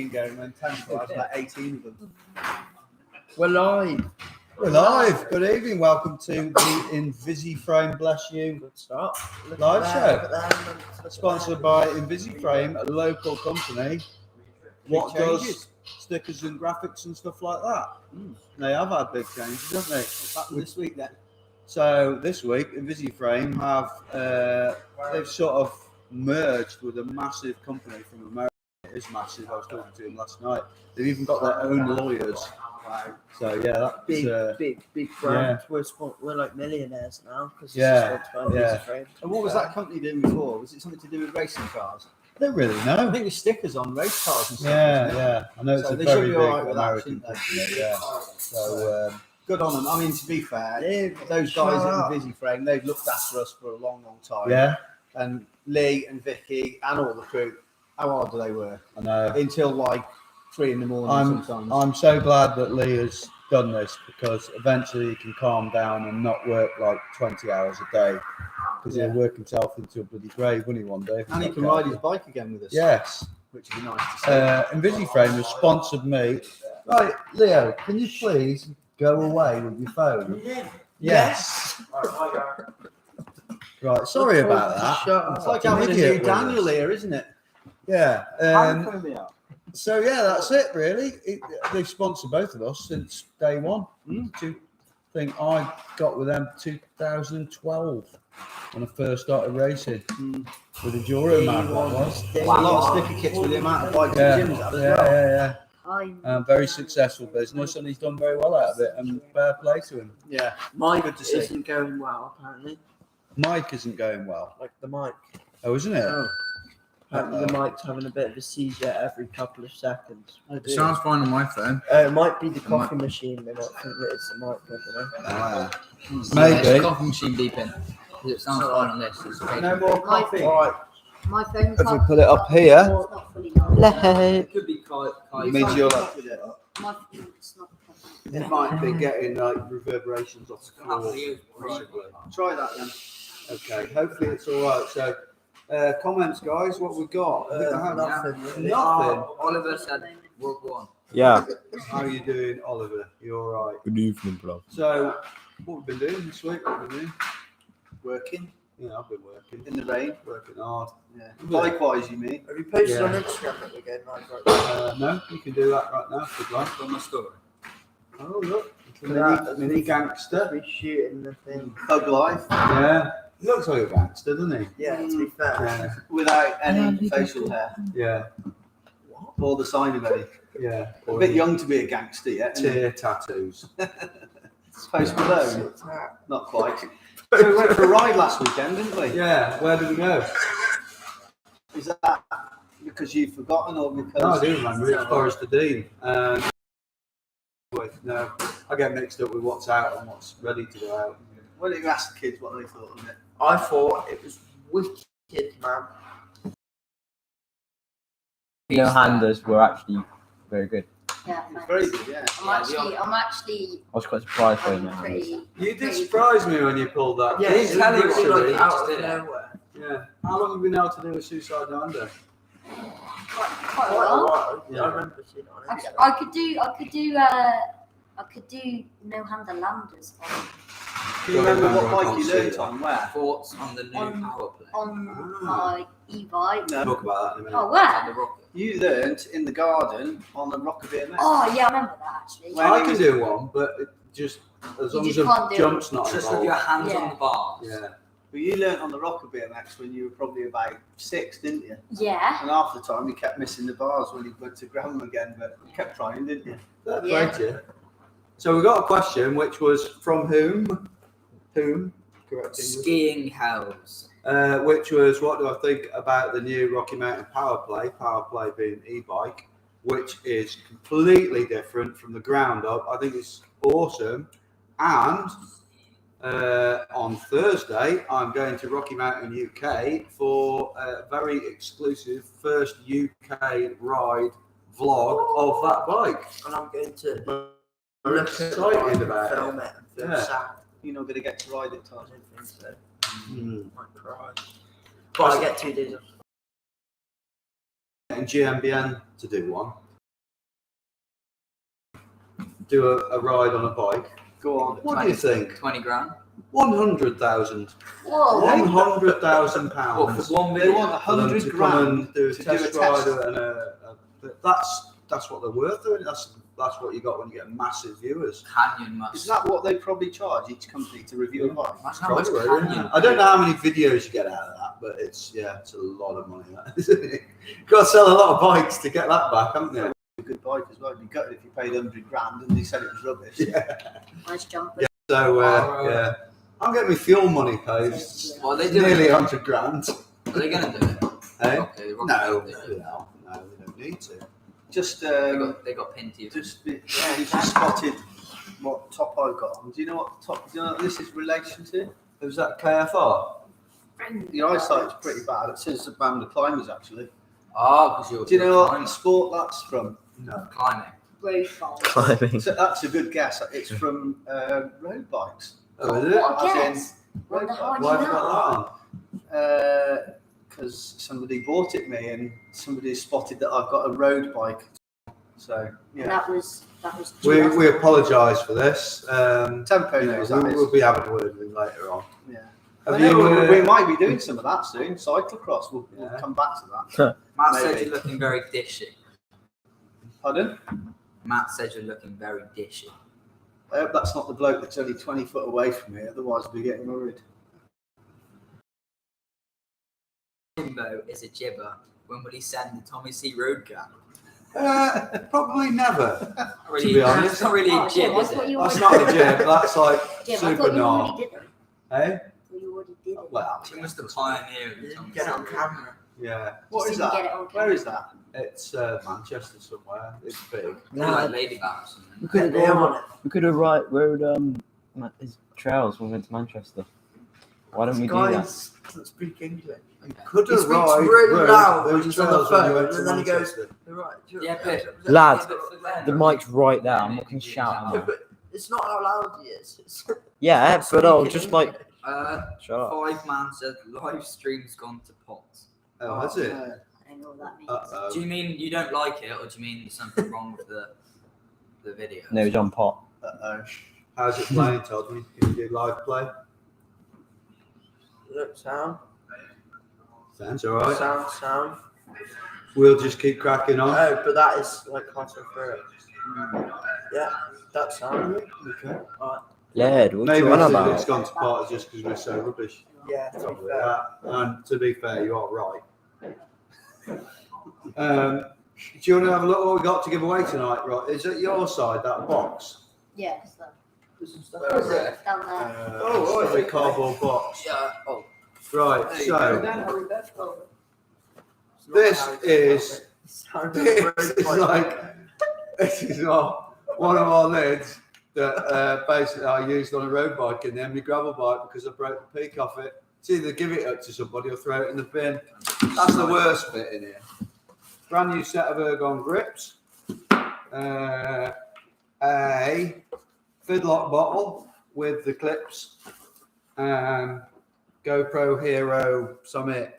Going when 10 was about 18 of them. We're live. We're live. Good evening. Welcome to the InvisiFrame, bless you, Good start. live show. Sponsored by InvisiFrame, a local company. What does stickers and graphics and stuff like that? They have had big changes, haven't they? Back this week then. So this week, InvisiFrame have they've sort of merged with a massive company from America. It is massive. I was talking to him last night. They've even got their own lawyers. So yeah, that's big brand. Yeah. We're like millionaires now because yeah. And what was that company doing before? Was it something to do with racing cars? I don't really know. I think there's stickers on race cars and stuff. Yeah. I know it's so a they very should be big alright with American that, company. Yeah. So good on them. I mean, to be fair, those guys at InvisiFrame, they've looked after us for a long time. Yeah. And Lee and Vicky and all the crew, how hard do they work? I know. Until like 3 a.m. sometimes. I'm so glad that Lee has done this because eventually he can calm down and not work like 20 hours a day because he'll work himself into a bloody grave, wouldn't he, one day? And he can ride his bike again with us. Yes. Which would be nice to see. InvisiFrame has sponsored me. Right, Leo, can you please go away with your phone? Yes. Right, sorry about that. It's like having a new Daniel here, isn't it? Yeah. So yeah, that's it really. They've sponsored both of us since day one. I think I got with them 2012 when I first started racing with a Enduro man. A lot of sticker kits with the amount of bikes and gyms as well. Yeah. Very successful business, and he's done very well out of it. And fair play to him. Yeah, Mike isn't going well apparently. Mike isn't going well. Like the mic. Oh, isn't it? Oh. Apparently the mic's having a bit of a seizure every couple of seconds. It sounds fine on my phone. It might be the coffee machine. They might think that it's the mic. I don't know. Maybe. It's coffee machine beeping. It sounds fine on this. No more coffee. All right. My phone. If we put it up here, It could be it means you'll have, My phone's not. it might be getting like reverberations off the floor. Possibly. Try that then. Okay, hopefully it's all right. So, comments, guys. What we got? Nothing. Oliver said World War. Yeah. How are you doing, Oliver? You all right? Good evening, bro. So, what we've been doing this week? What we've been doing? Working Yeah, I've been working. in the rain. Working hard. Yeah. Likewise, you mean? Have you posted Yeah. on Instagram that we're getting like No, you can do that right now if you'd like. On my story. Oh, look. Mini gangster. We're shooting the thing. Thug life Yeah. He looks like a gangster, doesn't he? Yeah, to be fair. Yeah. without any facial hair Yeah. or the sign of any. Yeah. A bit young to be a gangster yet. Tear tattoos. Post Malone. Not quite. So we went for a ride last weekend, didn't we? Yeah. Where did we go? Is that because you've forgotten or because? No, I do remember. It's Forest Dean. No, I get mixed up with what's out and what's ready to go out. Why don't you ask the kids what they thought of it? I thought it was wicked, man. No-handers were actually very good. Yeah, It's very good, yeah. I'm actually I was quite surprised by no-handers. pretty. You did surprise me when you pulled that. Yeah, It's it's really literally- like out of nowhere. Yeah. How long have you been able to do a suicide down under? Quite well. Yeah, I remember seeing it on Instagram. I could do no-hander landers Do you remember what bike you learned on? Where? Thoughts on the new power play. on my e-bike. No. Talk about that in a minute. Oh, On the where? rocket. You learnt in the garden on the Rocker BMX. Oh, yeah, I remember that actually. Well, I can do one, but it just as long as just the can't do it. jump's not Just with your involved. hands Yeah. on the bars. Yeah. But you learnt on the Rocker BMX when you were probably about 6, didn't you? Yeah. And half the time you kept missing the bars when you went to grab them again, but you kept trying, didn't you? Fair play Yeah. to you. So we got a question, which was from whom? Whom? Correct. English. Skiing hells. Which was, what do I think about the new Rocky Mountain Power Play? Power Play being e-bike, which is completely different from the ground up. I think it's awesome. And on Thursday, I'm going to Rocky Mountain, UK for a very exclusive first UK ride vlog of that bike. And I'm going to I'm look at excited about film it. it and feel Yeah. sad. You're not going to get to ride it, I Todd. don't think so. Mm. Might cry. But I get 2 days off. And GMBN to do one. do a ride on a bike. Go on. What do you think? 20 grand. 100,000. Whoa. £100,000 What, for one They video? want for them 100 to come grand and do a to test do a ride test. and that's what they're worth doing. That's what you got when you get massive viewers. Canyon must. Is that what they probably charge each company to review a bike? Imagine how much Probably, Canyon. yeah. I don't know how many videos you get out of that, but it's a lot of money. That, isn't it? You've got to sell a lot of bikes to get that back, haven't you? A good bike as well. You'd be gutted if you paid 100 grand and they said it was rubbish. Yeah. Nice jumper. Yeah. So yeah, I'm getting my fuel money paid. It's What are they doing? nearly 100 grand. Are they going to do it? Eh? Okay, No, they no, they don't need to. Just they got pinned to you. he's just spotted what top I got on. Do you know what top? Do you know what this is relation to? Was that KFR? The eyesight's pretty bad. It says about the climbers actually. Oh, because you're. Do you know what climbing. sport that's from? No. Climbing. Road bike. Climbing. So that's a good guess. It's from road bikes. Oh, is it? What a As in guess. road Wonder how bikes. do Why you have you know? got that on? Because somebody bought it me and somebody spotted that I've got a road bike. So yeah, That was We apologise for this. Tempo You know, knows that is. we'll be having a word with him later on. Yeah. Have I know, you, we might be doing some of that soon. Cyclocross. We'll Yeah. come back to that. Matt said Maybe. you're looking very dishy. Pardon? Matt said you're looking very dishy. I hope that's not the bloke that's only 20 foot away from me. Otherwise, we'll be getting worried. Timbo is a gibber. When will he send the Tommy C. Road Gang? probably never. Not really, To be honest. it's not really Oh, a jib, I is thought it? you That's already not a jib. That's like Jim, I super thought you gnar. already did it. Eh? I thought you already did it. Well, He was the pioneer of the Tommy Get C. it on camera. yeah. What is Just didn't get that? it on Where camera. is that? It's Manchester somewhere. It's big. Probably like Lady Bat or something. We could have we could have rode his trails when we went to Manchester. Why don't we do that? Guys doesn't speak English. Could He have speaks ride really road. loud There when was he's on the trails when you phone, went to and then he goes, Manchester. right. Yeah, but Lad, but for them, The mic's right there. I'm not going to shout. Yeah, Now. but it's not how loud he is. It's Yeah, but I'll just like shut up. 5-man said live stream's gone to pot. Oh, has it? no. I don't know what that means. Uh-oh. Do you mean you don't like it, or do you mean there's something wrong with the video? No, he's on pot. Uh-oh. How's it playing, Todd? Can you do live play? look, sound, Sounds all right. sound. We'll just keep cracking on. Oh, but that is like halfway through it. Yeah, that sound. Okay. Led, what Maybe you on it's about? gone to part just because we're so rubbish. Yeah, to be Probably fair. that. And to be fair, you are right. Do you want to have a look at what we got to give away tonight? Right? Is it your side, that box? Yeah, so. There's some stuff Where is over it? Down there. Oh, it's a cardboard box. Yeah. Oh, Right, There you so this is this is one of our lids that basically I used on a road bike and then my gravel bike because I broke the peak off it. It's either give it up to somebody or throw it in the bin. That's the worst bit in here. Brand new set of ergon grips, a Fidlock bottle with the clips, GoPro Hero Summit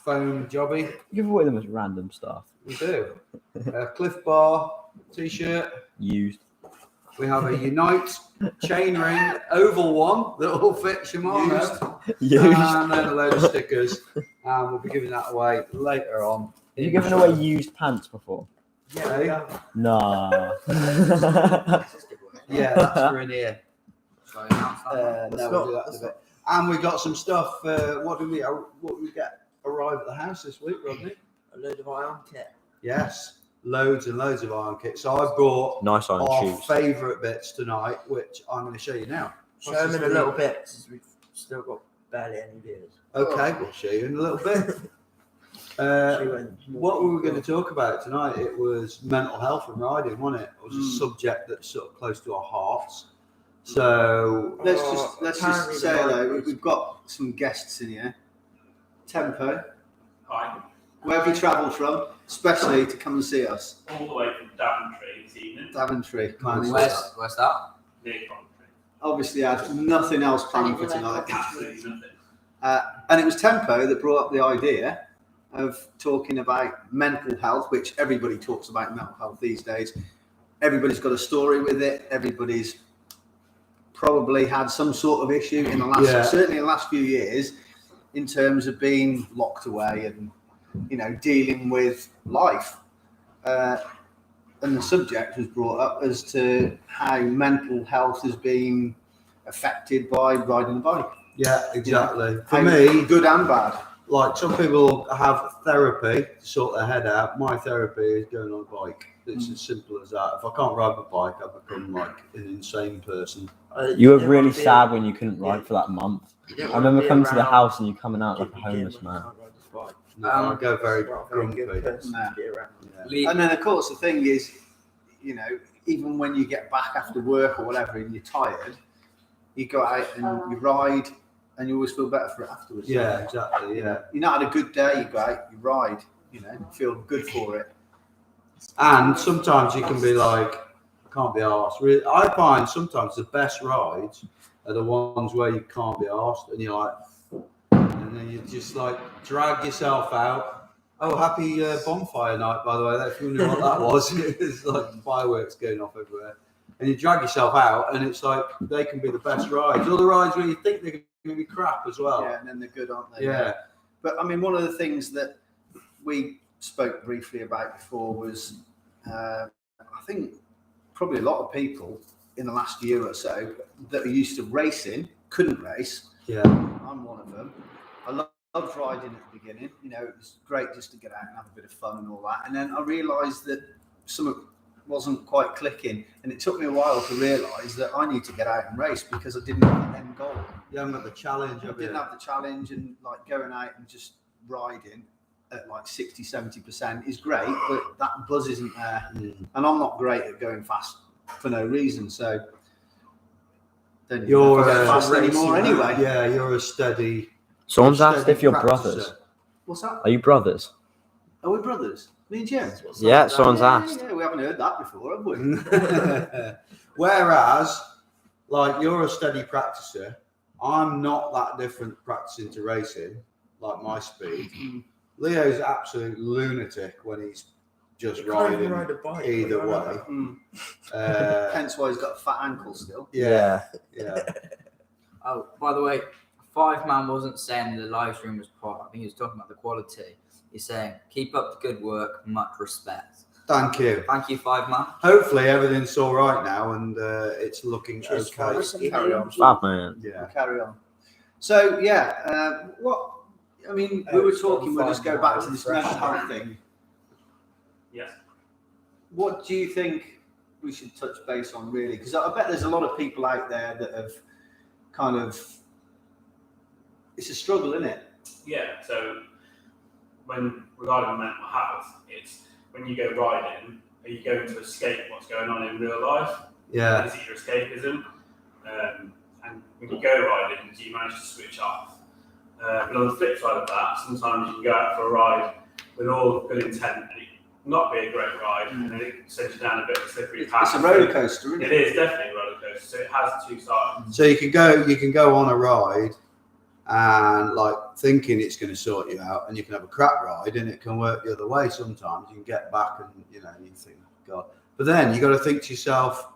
foam jobby. Give away the most random stuff. We do. A Cliff Bar t-shirt. Used. We have a Unite chain ring oval one that will fit Shimano. Used. And then a load of stickers. And we'll be giving that away later on. Have you given away used pants before? Yeah, Nah. yeah, that's for in here. so I announced that. No, we'll do that in a bit. And we got some stuff. What did we get arrive at the house this week, Rodney? A load of iron kit. Yes, loads and loads of iron kits. So I brought Nice iron our shoes. favourite bits tonight, which I'm going to show you now. Show them in a little bit because we've still got barely any viewers. Okay, we'll show you in a little bit. What were we going to talk about tonight? It was mental health and riding, wasn't it? It was a subject that's sort of close to our hearts. So Let's just apparently say the hello. bike We've got some guests in here. Tempo, Hi, where have you travelled from, especially to come and see us? all the way from Daventry this evening, Daventry. Nice. Where's that? near Coventry. Obviously, had nothing else planned for tonight. Absolutely nothing. And it was Tempo that brought up the idea of talking about mental health, which everybody talks about mental health these days. everybody's got a story with it. Everybody's probably had some sort of issue in the last, certainly in the last few years, in terms of being locked away and, you know, dealing with life. And the subject was brought up as to how mental health has been affected by riding a bike. Yeah, exactly. You know, For me, good and bad. like some people have therapy to sort their head out. My therapy is going on a bike. It's as simple as that. If I can't ride my bike, I become like an insane person. You were really sad when you couldn't ride for that month. I remember coming to the house and you coming out like a homeless man. No, I go very grumpy. Yeah. And then, of course, the thing is, you know, even when you get back after work or whatever and you're tired, you go out and you ride and you always feel better for it afterwards. Yeah, exactly. Yeah. You're not had a good day, you go out, you ride, you know, you feel good for it. And sometimes you can be like, I can't be arsed. I find sometimes the best rides are the ones where you can't be arsed and you're like, and then you just like drag yourself out. Oh, happy bonfire night, by the way. If you knew what that was, it's like fireworks going off everywhere. And you drag yourself out, and it's like they can be the best rides. Other rides where you think they're going to be crap as well. Yeah, and then they're good, aren't they? Yeah. But I mean, one of the things that we spoke briefly about before was, I think probably a lot of people in the last year or so that are used to racing couldn't race. Yeah. I'm one of them. I loved riding at the beginning. You know, it was great just to get out and have a bit of fun and all that. And then I realised that something wasn't quite clicking, and it took me a while to realise that I need to get out and race because I didn't have an end goal. You haven't got the challenge. I didn't have the challenge, and like going out and just riding at like 60-70% is great, but that buzz isn't there. And I'm not great at going fast for no reason, so then You're fast anymore anyway. Yeah, you're a steady. Someone's asked steady if you're practicer. brothers. What's that? Are you brothers? Are we brothers? Me and Jim? Yeah, someone's asked. Yeah, we haven't heard that before, have we? Whereas, like, you're a steady practicer. I'm not that different practicing to racing, like my speed. Leo's absolute lunatic when he's just riding ride a bike, either way. Hence why he's got a fat ankle still. Yeah. Oh, by the way, 5-man wasn't saying the live stream was poor. I think he was talking about the quality. He's saying, keep up the good work, much respect. Thank you. Thank you, 5-man. Hopefully everything's all right now and it's looking Cheers, okay. guys. Carry on. Bad man. Yeah. We'll carry on. So, yeah, we were talking, we'll just go back to this mental health thing. Yes. What do you think we should touch base on, really? Because I bet there's a lot of people out there that have kind of, it's a struggle, isn't it? Yeah. So when regarding mental health, it's when you go riding, are you going to escape what's going on in real life? Yeah. Is it your escapism? And when you go riding, do you manage to switch off? But on the flip side of that, sometimes you can go out for a ride with all good intent and it not be a great ride, and then it sends you down a bit of a slippery path. It's a roller coaster, isn't It it? is definitely a roller coaster. So it has two sides. So you can go on a ride and like thinking it's going to sort you out, and you can have a crap ride and it can work the other way sometimes. You can get back and you think, God. But then you got to think to yourself,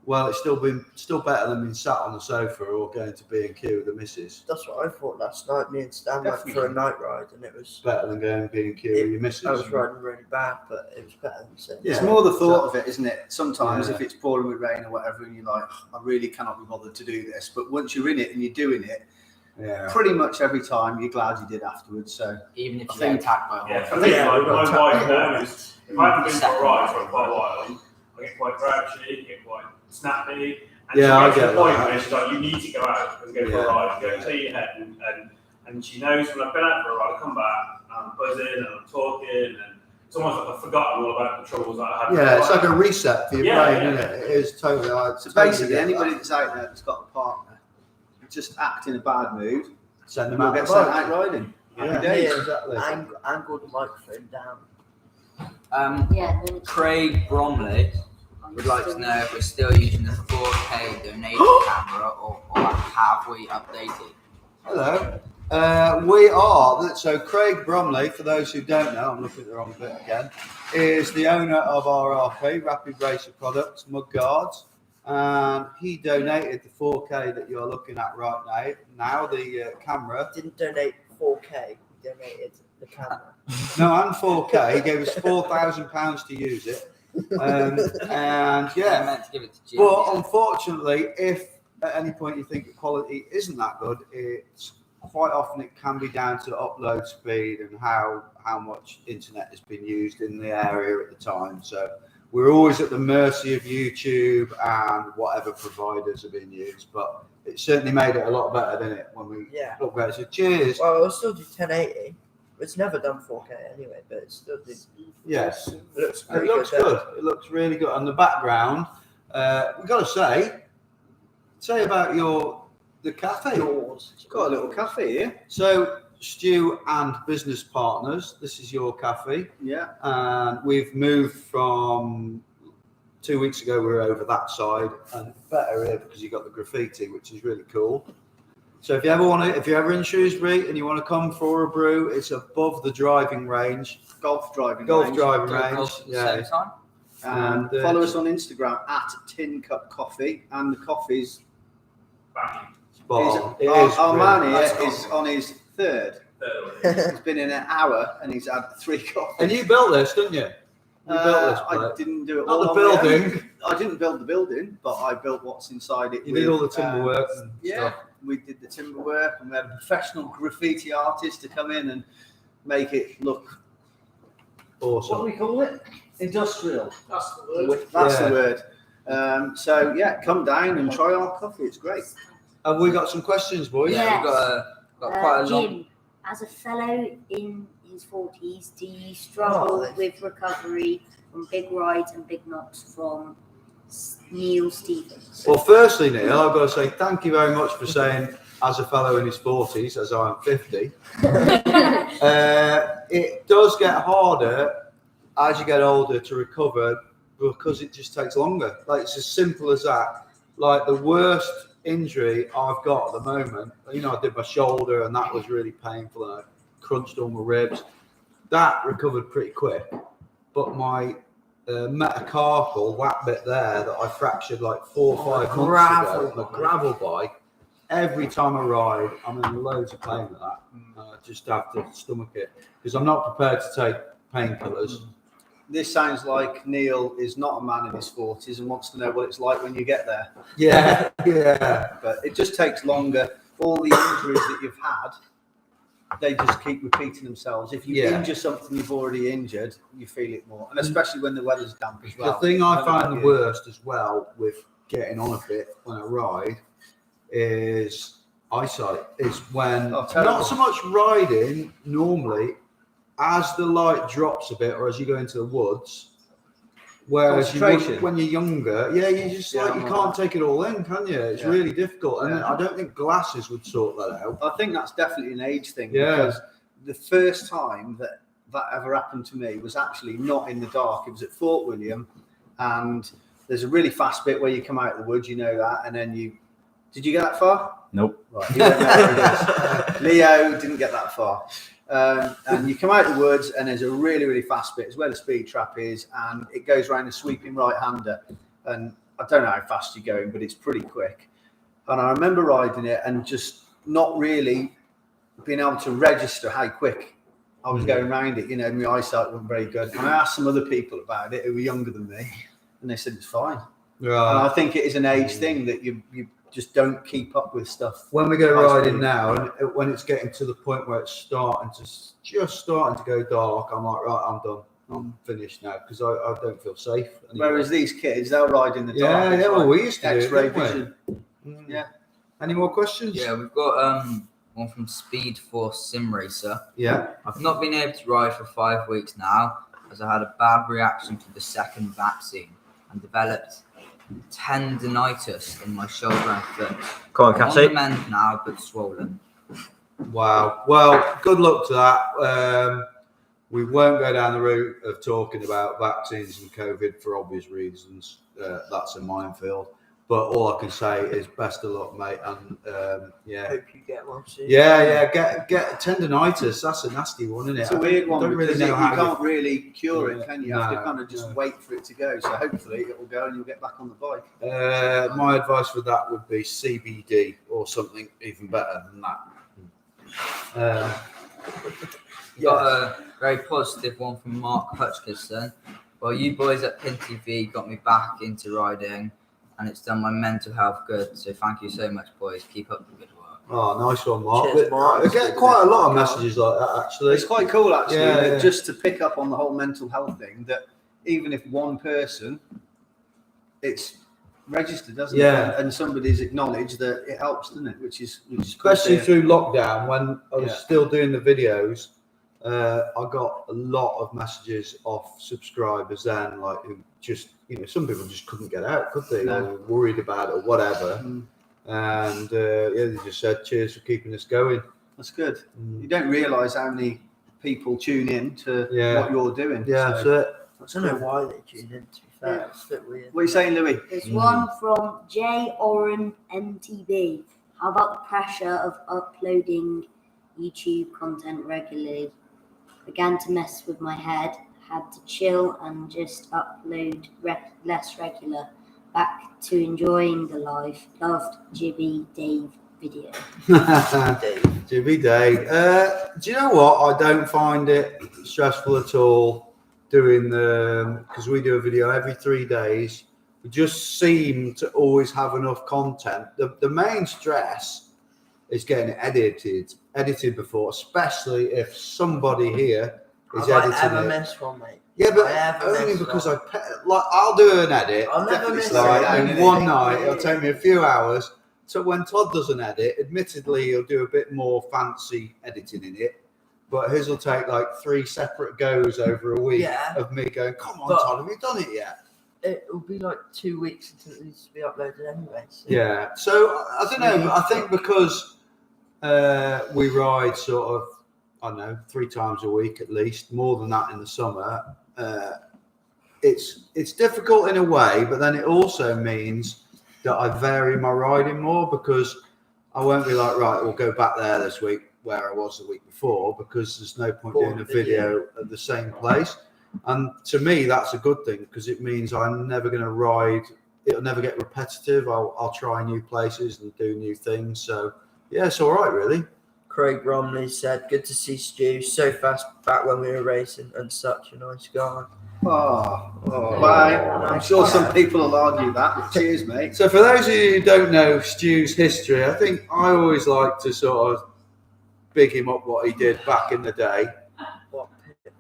well, it's still better than being sat on the sofa or going to B&Q with the missus. That's what I thought last night. Me and Stan went for a night ride, and it was Better than going to B&Q with your missus. I was riding really bad, but it was better than saying. Yeah. It's more the thought of it, isn't it? Sometimes Yeah. if it's pouring with rain or whatever, and you're like, I really cannot be bothered to do this. But once you're in it and you're doing it, pretty much every time you're glad you did afterwards. So Even if I you think- get attacked by a Yeah, horse. I think Yeah, my we've got wife time. knows if I haven't been for a ride for quite a while, I get quite grouchy, get quite snappy. And Yeah, I she gets to get the point that. where she's like, you need to go out and go for a ride, go clear your head. And she knows when I've been out for a ride, I come back, and I'm buzzing and I'm talking, and it's almost like I've forgotten all about the troubles that I had. Yeah, it's like a reset for your Yeah, brain, yeah. isn't it? It is totally. So basically, anybody that's out there that's got a partner, just act in a bad mood, send them we'll out get the sent bike. out riding. Happy Yeah, days. exactly. Angled the microphone down. Yeah, then it's Craig Bromley would like to know if we're still using the 4K donation camera or have we updated? Hello. We are, so Craig Bromley, for those who don't know, I'm looking at the wrong bit again, is the owner of RRP, Rapid Racer Products, mud guards, and he donated the 4K that you're looking at right now, the camera. Didn't donate 4K, he donated the camera. No, and 4K, he gave us £4,000 to use it. And I yeah, meant to give it to Jim. but unfortunately, if at any point you think the quality isn't that good, it's quite often it can be down to upload speed and how much internet has been used in the area at the time. So we're always at the mercy of YouTube and whatever providers are being used. But it certainly made it a lot better, didn't it? When we upgraded. So cheers. Well, it'll still do 1080. It's never done 4K anyway, but it's still do. Yes, It looks it pretty looks good. It looks really good. On the background, we've got to say about the cafe. Yours. You've got a little cafe here. So, Stu and business partners, this is your cafe. Yeah. And we've moved from 2 weeks ago, we were over that side, and better here because you got the graffiti, which is really cool. So if you're ever in Shrewsbury and you want to come for a brew, it's above the driving range. Golf driving Golf range. driving Do it range. both at the Yeah. same time? And follow us on Instagram at Tin Cup Coffee, and the coffee's Bang. Spot on. our man really- here is on his third. He's been in an hour and he's had 3 coffees. And you built this, didn't you? You built this I place. didn't do it Not all the on my own. building. I didn't build the building, but I built what's inside it. You did all the timber work and Um, Yeah, stuff. we did the timber work, and we had a professional graffiti artist to come in and make it look. Awesome. What do we call it? Industrial. That's the word. That's Yeah. the word. So yeah, come down and try our coffee. It's great. Have we got some questions, boys? Yeah. We've got quite a long. Jim, as a fellow in his 40s, do you struggle with recovery from big rides and big knocks from Neil Stevens? Well, firstly, Neil, I've got to say thank you very much for saying, as a fellow in his 40s, as I am 50. It does get harder as you get older to recover because it just takes longer. Like, it's as simple as that. Like, the worst injury I've got at the moment, I did my shoulder and that was really painful and I crunched all my ribs. That recovered pretty quick. But my metacarpal whack bit there that I fractured like 4 or 5 months ago, the gravel bike, every time I ride, I'm in loads of pain with that. I just have to stomach it because I'm not prepared to take painkillers. This sounds like Neil is not a man in his 40s and wants to know what it's like when you get there. Yeah, yeah. But it just takes longer. All the injuries that you've had, they just keep repeating themselves. If you injure something you've already injured, you feel it more. And especially when the weather's damp as well. The thing I find the worst as well with getting on a bit when I ride is eyesight. Is when not so much riding normally, as the light drops a bit or as you go into the woods, whereas when you're younger, you just you can't take it all in, can you? It's really difficult, and I don't think glasses would sort that out. I think that's definitely an age thing because the first time that ever happened to me was actually not in the dark. It was at Fort William, and there's a really fast bit where you come out of the woods, you know that, and then did you get that far? Nope. Right, you don't know where it is. Leo didn't get that far. And you come out of the woods and there's a really, really fast bit. It's where the speed trap is and it goes around a sweeping right-hander. And I don't know how fast you're going, but it's pretty quick. And I remember riding it and just not really being able to register how quick I was going around it. My eyesight wasn't very good. And I asked some other people about it who were younger than me and they said it's fine. Right. And I think it is an age thing that you just don't keep up with stuff. When we go riding now, and when it's getting to the point where it's starting to go dark, I'm like, right, I'm done. I'm finished now because I don't feel safe anymore. Whereas these kids, they'll ride in the dark. Yeah, well, we used to X-ray do it, vision. Yeah. Any more questions? Yeah, we've got one from Speed Force Sim Racer. Yeah. I've not been able to ride for 5 weeks now as I had a bad reaction to the second vaccine and developed tendinitis in my shoulder and foot. Come on, I'm on Cassie. the mend now, but swollen. Wow. Well, good luck to that. We won't go down the route of talking about vaccines and COVID for obvious reasons. That's a minefield. But all I can say is best of luck, mate. And yeah. Hope you get well soon. Yeah. Get tendonitis. That's a nasty one, isn't it? It's a weird one don't because really know how you can't really cure Yeah, it, can you? You have to no, kind of just no. wait for it to go. So hopefully it will go and you'll get back on the bike. My advice for that would be CBD or something even better than that. Got a very positive one from Mark Hutchinson. Well, you boys at Pin TV got me back into riding, and it's done my mental health good. So thank you so much, boys. Keep up the good work. Oh, nice one, Mark. Cheers, Mark. I get quite a lot of messages like that, actually. It's quite cool, actually, Yeah, that yeah. just to pick up on the whole mental health thing, that even if one person, it's registered, doesn't Yeah. it? And somebody's acknowledged that it helps, doesn't it? Which is cool Especially to hear. through lockdown when I was Yeah. still doing the videos. I got a lot of messages off subscribers then, like who just, some people just couldn't get out, could they? No. Or were worried about it or whatever. Mm. And they just said, cheers for keeping us going. That's good. You don't realise how many people tune in to Yeah. what you're doing. Yeah, so that's it. that's I don't cool. know why they tune in, to be fair. It's a bit weird. What are you saying, Louis? There's one from J. Oren MTB. How about the pressure of uploading YouTube content regularly? Began to mess with my head. Had to chill and just upload less regular. Back to enjoying the life. Loved Jibby Dave video. Jimmy Dave. Do you know what? I don't find it stressful at all doing because we do a video every 3 days. We just seem to always have enough content. The main stress is getting it edited before, especially if somebody here is Have I editing ever it. missed one, mate? Yeah, but I ever only missed because one. I'll do an edit. I'll never Definitely miss slow Like it down, in innit? one night, it'll take me a few hours. So when Todd does an edit, admittedly, he'll do a bit more fancy editing in it. But his will take like 3 separate goes over a week Yeah. of me going, come on, But- Todd, have you done it yet? It will be like 2 weeks until it needs to be uploaded anyway. So. Yeah. So I don't know. But I think because we ride sort of, I don't know, 3 times a week at least, more than that in the summer. It's difficult in a way, but then it also means that I vary my riding more because I won't be like, right, we'll go back there this week where I was the week before, because there's no point doing a video at the same place. And to me, that's a good thing because it means I'm never going to ride. It'll never get repetitive. I'll try new places and do new things. So yeah, it's all right, really. Craig Romney said, good to see Stu so fast back when we were racing and such a nice guy. Bye. I'm sure some people will argue that. But cheers, mate. So for those of you who don't know Stu's history, I think I always like to sort of big him up what he did back in the day.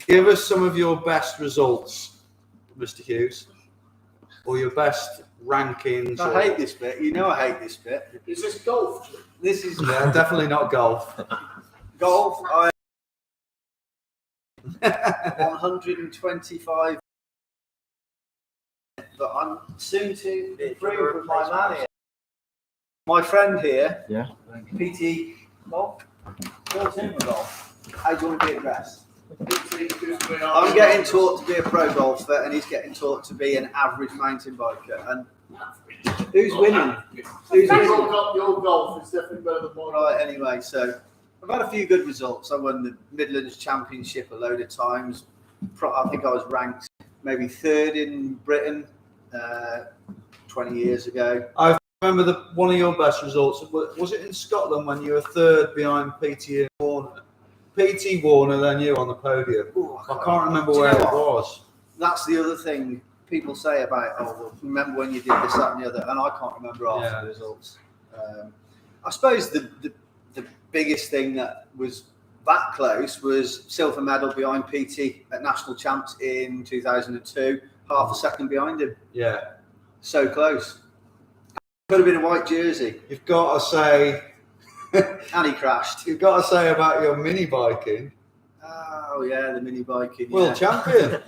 Give us some of your best results, Mr. Hughes, or your best rankings. I hate this bit. You know I hate this bit. Is this golf? This is Yeah, definitely not golf. golf. 125. But I'm soon to improve with my man here. My friend here. Yeah. PT golf. Golf. How do you want to be addressed? I'm getting taught to be a pro golfer, and he's getting taught to be an average mountain biker. And who's winning? Who's winning? Your golf is definitely better than mine. Right, anyway, so I've had a few good results. I won the Midlands Championship a load of times. I think I was ranked maybe 3rd in Britain 20 years ago. I remember one of your best results. Was it in Scotland when you were 3rd behind PT Warner? PT Warner, then you on the podium. Ooh, I can't remember Do you where know it what? was. That's the other thing people say about, oh, well, remember when you did this, that, and the other, and I can't remember half Yeah. the results. I suppose the biggest thing that was that close was silver medal behind PT at National Champs in 2002, half a second behind him. Yeah. So close. Could have been a white jersey, You've got to say, and he crashed. you've got to say about your mini biking. Oh yeah, the mini biking. World champion.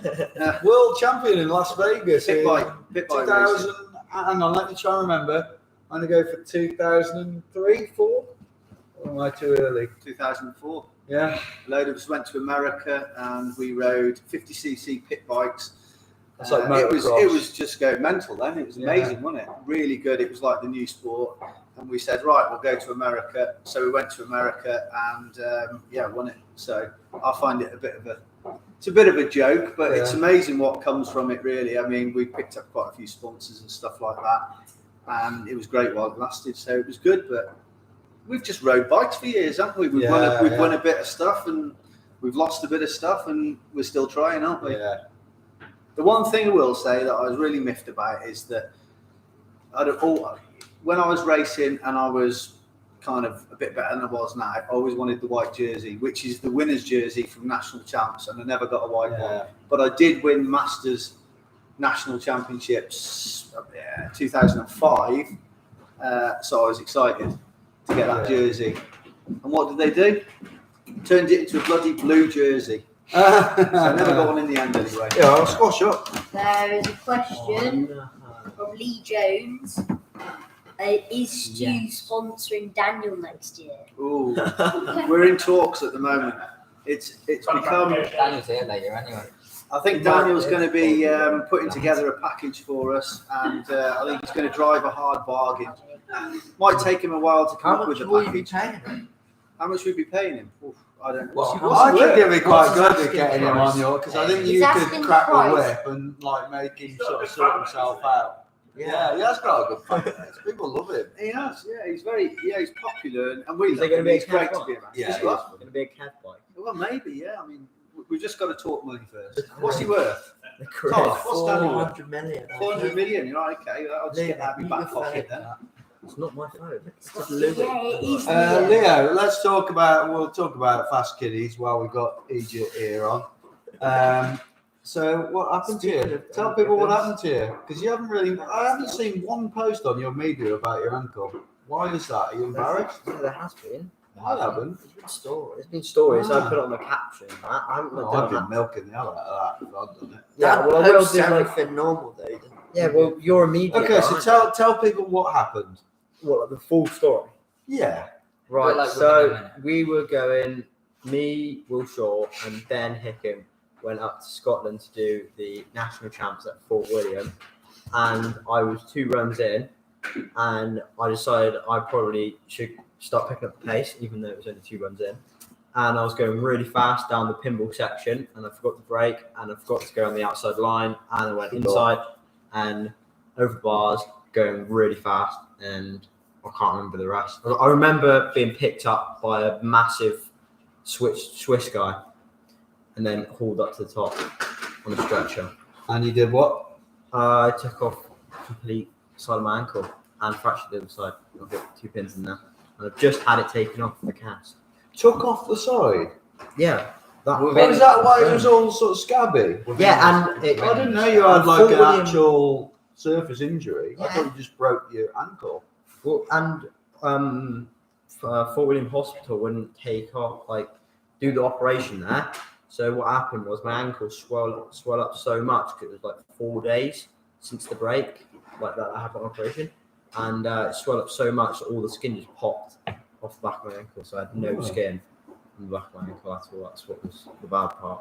World champion in Las Vegas. Pit in bike 2000. racing. Hang on, let me try and remember. I'm going to go for 2003, 4? Or am I too early? 2004. Yeah. A load of us went to America and we rode 50cc pit bikes. It's like it was just going mental then. It was amazing, wasn't it? Really good. It was like the new sport. And we said, right, we'll go to America. So we went to America and won it. So I find it a bit of a joke, but it's amazing what comes from it, really. I mean, we picked up quite a few sponsors and stuff like that, and it was great while it lasted. So it was good, but we've just rode bikes for years, haven't we? We've won a bit of stuff, and we've lost a bit of stuff, and we're still trying, aren't we? Yeah. The one thing I will say that I was really miffed about is that when I was racing and I was kind of a bit better than I was now, I always wanted the white jersey, which is the winner's jersey from national champs, and I never got a white one. But I did win Masters National Championships 2005, so I was excited to get that jersey. And what did they do? Turned it into a bloody blue jersey. So I never got one in the end anyway. Yeah, I'll squash up. There is a question from Lee Jones. Is Stu sponsoring Daniel next year? Ooh, we're in talks at the moment. It's become. Daniel's here later anyway. I think Daniel's going to be putting together a package for us, and I think he's going to drive a hard bargain. Might take him a while to come up with a package. How much will you be paying him? Oof, I don't know. I think it'd be quite good at getting him on your, because I think you could crack the whip and like make him sort of sort himself out. Yeah, he has got a good fan base. People love him. He has, he's popular, and we Is love it going him. to be He's a cat great to bike? be around. Yeah, Is it's what? Going to be a cat bike. Well, maybe, yeah. I mean, we've just got to talk money first. What's he worth? The What's Daniel worth? 400 million. 400 million. You're right, okay. I'll just get that in my back pocket then. It's not my phone. It's just Yeah, Louis. it is. Leo, we'll talk about fast kiddies while we've got Egypt here on. So what happened to you? Tell people what happened to you, because I haven't seen one post on your media about your ankle. Why is that? Are you embarrassed? Yeah, there has been. I haven't. It's been stories. I put it on the caption. I haven't looked I've at been that. milking the hell out of that. I've done it. Yeah, well, I will do like, everything normal though. yeah, well, you're a media. Okay, so guy. tell people what happened. What, like the full story? Yeah. Right, Like so within a minute. we were going, me, Will Shaw, and Ben Hickam went up to Scotland to do the national champs at Fort William, and I was 2 runs in, and I decided I probably should start picking up the pace, even though it was only 2 runs in. And I was going really fast down the pinball section, and I forgot to brake, and I forgot to go on the outside line, and I went inside and over bars, going really fast, and I can't remember the rest. I remember being picked up by a massive Swiss guy, and then hauled up to the top on a stretcher. And you did what? I took off complete side of my ankle and fractured the other side. I've got 2 pins in there, and I've just had it taken off the cast. Took off the side. Yeah, that Is that why it was all sort of scabby? Yeah, and it, I didn't know you had like Fort an William- actual surface injury. I Yeah. thought you just broke your ankle. well, and Fort William Hospital wouldn't do the operation there. So what happened was my ankle swelled up so much because it was like 4 days since the break, like that I had my operation, and it swelled up so much that all the skin just popped off the back of my ankle. So I had no skin on the back of my ankle at all. That's what was the bad part.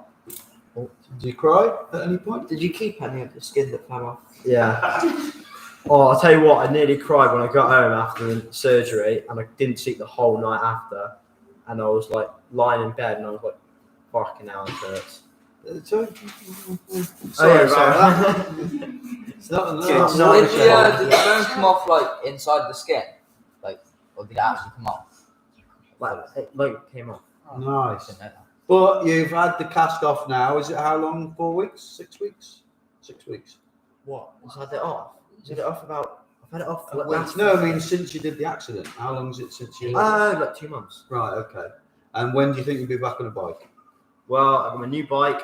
Did you cry at any point? Did you keep any of the skin that fell off? Yeah. Oh, I'll tell you what, I nearly cried when I got home after the surgery, and I didn't sleep the whole night after. And I was like lying in bed, and I was like, fucking hell, it hurts. Sorry sorry. about that. It's not It's enough. not- Did the bones come off like inside the skin? Or did it actually come off? Like came off. I Nice. didn't know that. But you've had the cast off now. Is it how long? 4 weeks? 6 weeks? 6 weeks. What? Is had it off? Is it off about? I've had it off for like last. No, I mean since you did the accident. How long is it since you? Like 2 months. Right. Okay. And when do you think you'll be back on a bike? Well, I've got my new bike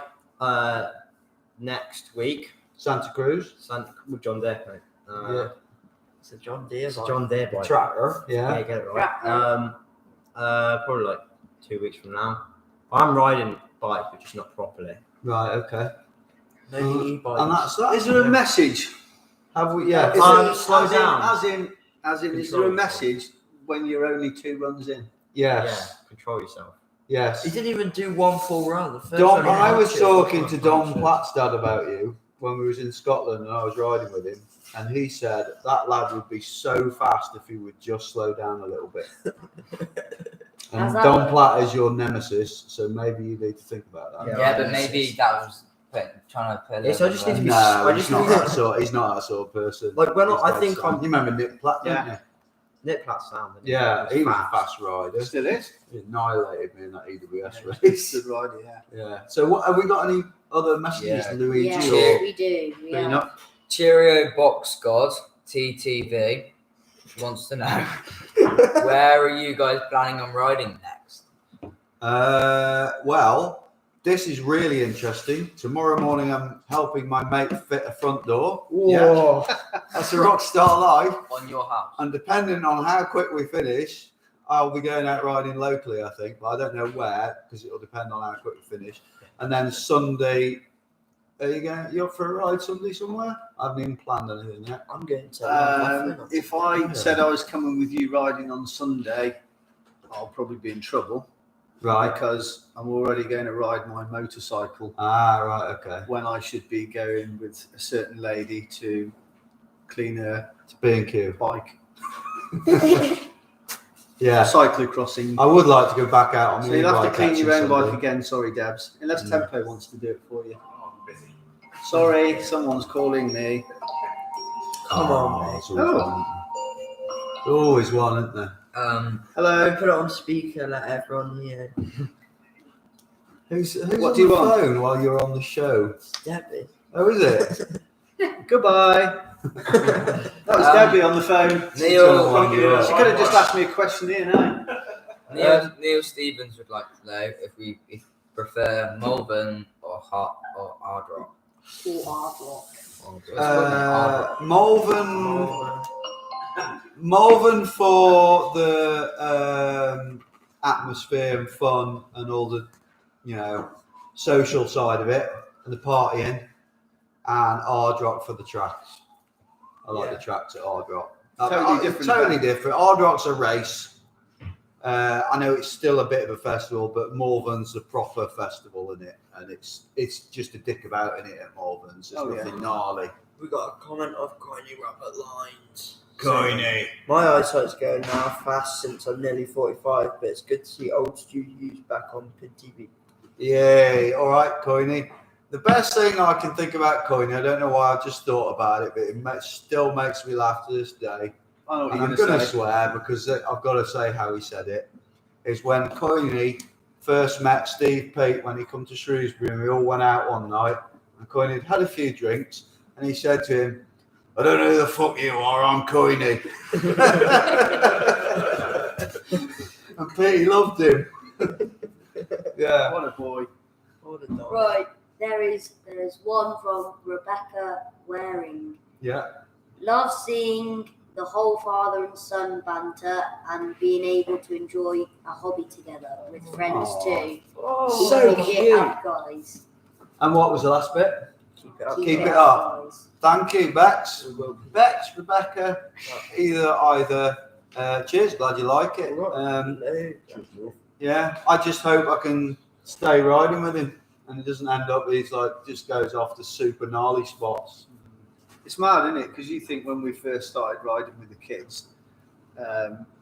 next week. Santa Cruz. With John Deere, mate. Yeah. It's a John Deere It's a bike. John Deere bike. Tractor. Yeah, Yeah. get it right. Probably like 2 weeks from now. I'm riding bikes, but just not properly. Right. Okay. No e-bikes. And that's that. Is there a message? Have we? Yeah. Slow down. As in, is there a message when you're only 2 runs in? Yes. Yeah, control yourself. Yes. He didn't even do one full run. The first Dom, one he I had was to- talking to Dom Platt's dad about you, when we was in Scotland and I was riding with him, and he said that lad would be so fast if he would just slow down a little bit. And How's that Don work? Platt is your nemesis, so maybe you need to think about that. Yeah, but maybe that was trying to put. Yes, I just need to be. No, I he's just not need to that sort. He's not that sort of person. Like when He's I dead think sound. I'm. You remember Nick Platt, don't Yeah. you? Nick Platt's sound. isn't he? Yeah, he was a fast. fast rider. Still is. He annihilated me in that EWS race. Good rider, yeah. Yeah. So, what have we got? Any other messages, Yeah. Luigi? Yes, Or we do. We Clean have. up. Cheerio Box God TTV wants to know where are you guys planning on riding next? Well, this is really interesting. Tomorrow morning, I'm helping my mate fit a front door. Whoa. That's a rock star life. On your house. And depending on how quick we finish, I'll be going out riding locally, I think, but I don't know where because it'll depend on how quick we finish. And then Sunday, you up for a ride Sunday somewhere? I haven't even planned anything yet. I'm going to. If I said I was coming with you riding on Sunday, I'll probably be in trouble. Right. Because I'm already going to ride my motorcycle Ah, right, okay. when I should be going with a certain lady to clean her It's B&Q. bike. Yeah. Cyclocrossing. I would like to go back out on So the you'll have to e-bike clean your own actually bike Sunday. again, sorry Debs. Unless Mm. Tempo wants to do it for you. Oh, I'm busy. Sorry, someone's calling me. Come on, mate. It's always one. Always one, isn't there? Hello. Put it on speaker, let everyone hear. Who's What on do you the want? phone while you're on the show? It's Debbie. Oh, is it? Goodbye. That was Debbie on the phone. Neil, Thank you. She could have just asked me a question here now. Neil Stevens would like to know if we prefer Malvern or Hard Rock. Or hard rock. Malvern for the atmosphere and fun and all the, social side of it and the partying, and Hard Rock for the tracks. I like the tracks at Hard Rock. Totally different Totally event. different. Hard Rock's a race. I know it's still a bit of a festival, but Malvern's a proper festival in it, and it's just a dick about in it at Malvern's. There's nothing gnarly. We got a comment of Coiny Rabbit Lines. Coiny. My eyesight's going now fast since I'm nearly 45, but it's good to see old studios back on Pin TV. Yay! All right, Coiny. The best thing I can think about Coiny, I don't know why I just thought about it, but it still makes me laugh to this day. I know what And you're I'm going going to to say. swear because I've got to say how he said it. Is when Coiny first met Steve Pete when he come to Shrewsbury and we all went out one night and Coiny had a few drinks and he said to him, "I don't know who the fuck you are, I'm Coiny." And Pete loved him. Yeah. What a boy. What a dog. Right, there's one from Rebecca Waring. Yeah. Love seeing the whole father and son banter and being able to enjoy a hobby together with friends too. Oh, So Keep cute. it up, guys. And what was the last bit? keep it up. Keep it up. guys. Thank you, Bex. Bex, Rebecca, either. Cheers, glad you like it. Yeah, I just hope I can stay riding with him and it doesn't end up he's like just goes off to super gnarly spots. It's mad, isn't it? Because you think when we first started riding with the kids,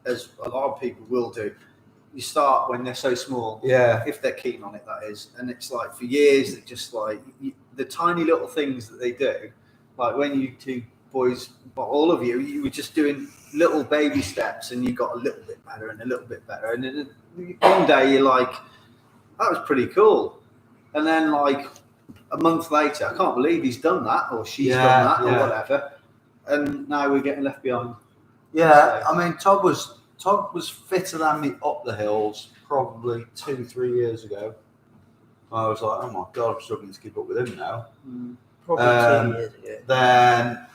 as a lot of people will do, you start when they're so small, Yeah. if they're keen on it, that is. And it's like for years, it's just like the tiny little things that they do. Like when you two boys, well, all of you were just doing little baby steps and you got a little bit better and a little bit better. And then one day you're like, that was pretty cool. And then like a month later, I can't believe he's done that or she's done that or whatever. And now we're getting left behind. Yeah, I mean Todd was fitter than me up the hills probably 2-3 years ago. I was like, oh my god, I'm struggling to keep up with him now. Probably 2 years ago. Then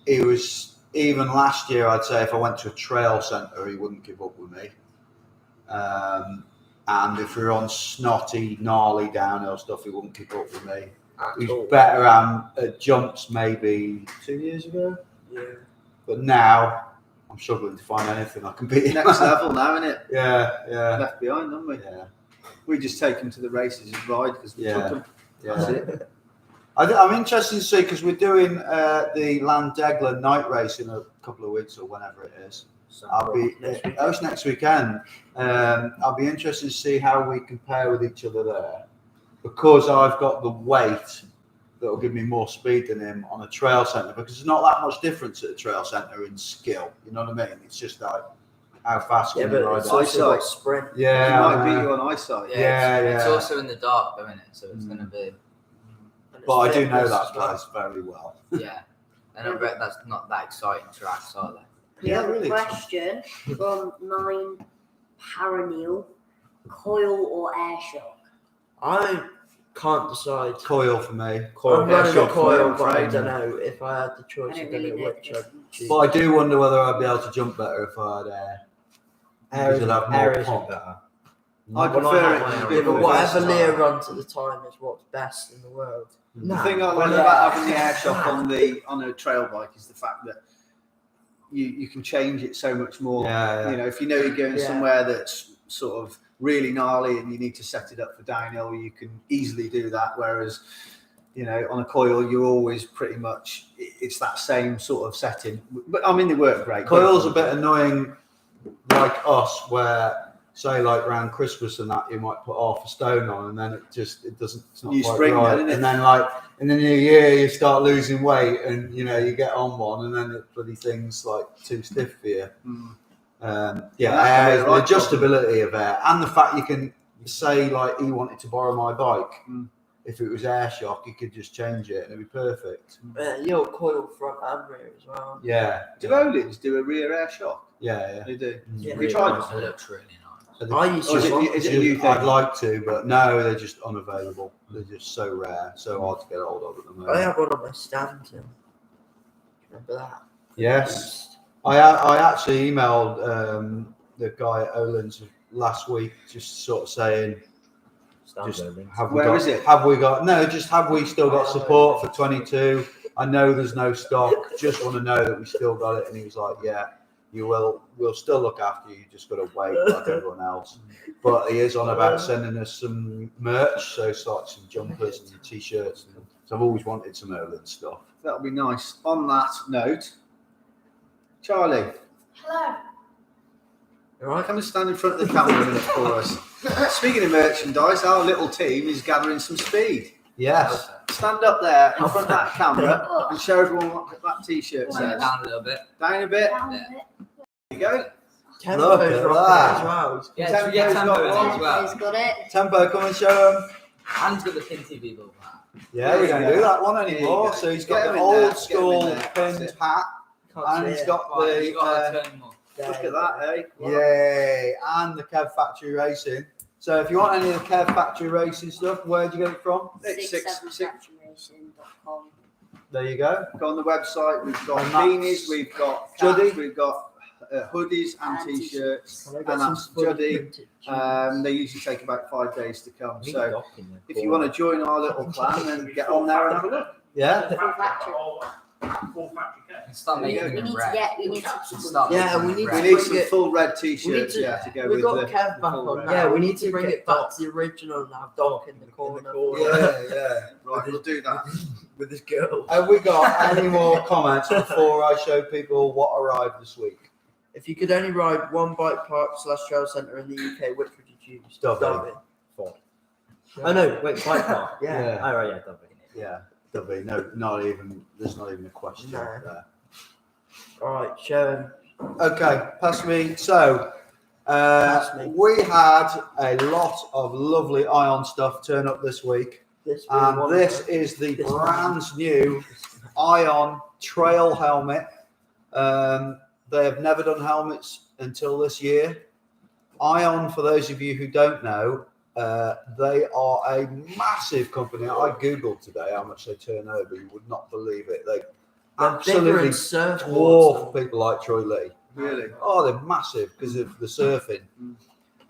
he was, even last year, I'd say if I went to a trail centre, he wouldn't keep up with me. And if we were on snotty, gnarly downhill stuff, he wouldn't keep up with me. He was better at jumps maybe 2 years ago. Yeah. But now, I'm struggling to find anything I can beat him. Next level now, isn't it? Yeah. Left behind, aren't we? Yeah. We just take him to the races and ride because we took him. That's Yeah. it. I'm interested to see because we're doing the Landegler night race in a couple of weeks or whenever it is. It's next weekend. I'll be interested to see how we compare with each other there because I've got the weight that will give me more speed than him on a trail centre because there's not that much difference at a trail centre in skill. You know what I mean? It's just like how fast can you ride it's it. also got sprint. Yeah, He might beat you on eyesight. It's also in the dark though, isn't it? So it's going to be. But I do know that place very well. Yeah. And I bet that's not that exciting tracks, are they? We have a question from 9 Paranil. Coil or air shock? I can't decide. Coil for me. I'm running a shock coil, for but I frame. don't know if I had the choice. I I don't don't really know know which the I'd choose. But I do wonder whether I'd be able to jump better if I had air. Because it'd have more Air is pop. better. I prefer it to be Yeah, but more whatever versatile. Leah runs at the time is what's best in the world. The thing I like about having the air shock on a trail bike is the fact that you can change it so much more. Yeah. You know, if you know you're going somewhere that's sort of really gnarly and you need to set it up for downhill, you can easily do that. Whereas, you know, on a coil, you're always pretty much it's that same sort of setting. But I mean, they work great. Coil's a bit annoying, like us, where say like around Christmas and that you might put half a stone on, and then it's not You quite spring right. then, innit? And then like in the new year you start losing weight, and you know you get on one, and then the bloody thing's like too stiff for you. That's The adjustability of air, and the fact you can say like he wanted to borrow my bike. If it was air shock, you could just change it and it'd be perfect. Your coil front and rear as well. Yeah. Do Olins do a rear air shock? Yeah. They do. Yeah. Have you tried It it? looks really nice. I used Or is to. it a new thing? I'd like to, but no, they're just unavailable. They're just so rare, so hard to get hold of at the moment. I have one on my stand. Remember that? Yes, I actually emailed the guy at Olin's last week, just sort of saying, have we still got support for 22? I know there's no stock. Just want to know that we still got it. And he was like, yeah, you will. We'll still look after you. You just got to wait like everyone else. But he is on about sending us some merch, so it's like some jumpers and t-shirts. And so I've always wanted some Olin stuff. That'll be nice. On that note, Charlie. Hello. All right, come and stand in front of the camera a minute for us. Speaking of merchandise, our little team is gathering some speed. Yes. Stand up there in front of that camera and show everyone what that t-shirt Turn it says. down a little bit. Down a bit. Down Yeah. a bit. There you go. Tempo's at rocking that. as well. Yeah, Tempo's we get got Tempo in one. as well. He's got it. Tempo, come and show him. And he's got the Pin TV ball hat. Yeah, we don't do that one There you anymore. go. So he's Get got him the in there, old get him in school there, that's pinned it. hat, Can't and see he's it. got Right, you got the to turn more. Look at that, eh? yay, and the Kev Factory Racing. So if you want any of the Kev Factory Racing stuff, where'd you get it from? 67fractionration.com. There you go. Go on the website. We've got And that's beanies, we've got Juddy. caps, we've got hoodies and And t-shirts, Can I and get some that's fully Juddy. printed They usually take about 5 days to come. Neat So dock in there. if you want to join our little clan, then get on there and have a look. Yeah. Full factory kit. And start making We them need to red. get. We need Start Yeah, making we them need We red. need bring some it- full red We need t-shirts, to- to go we with got the Kev back full on red. now. Yeah, we need to bring it back to the original and have Doc in the corner. Yeah. Right, we'll do that. With his girl. Have we got any more comments before I show people what arrived this week? If you could only ride one bike park / trail centre in the UK, which would you choose? Derby. Ford. Oh no, wait, bike park. Yeah. Oh right, yeah, Derby. Yeah, W. No, not even. There's not even a question No. there. All right, show him. Okay, pass me. So, Pass me. we had a lot of lovely Ion stuff turn up this week, This and one. this is the This brand new Ion trail helmet. They have never done helmets until this year. Ion, for those of you who don't know, they are a massive company. I googled today how much they turn over. You would not believe it. They They're bigger absolutely in surfboards dwarf than- people like Troy Lee. Really? Oh, they're massive because of the surfing.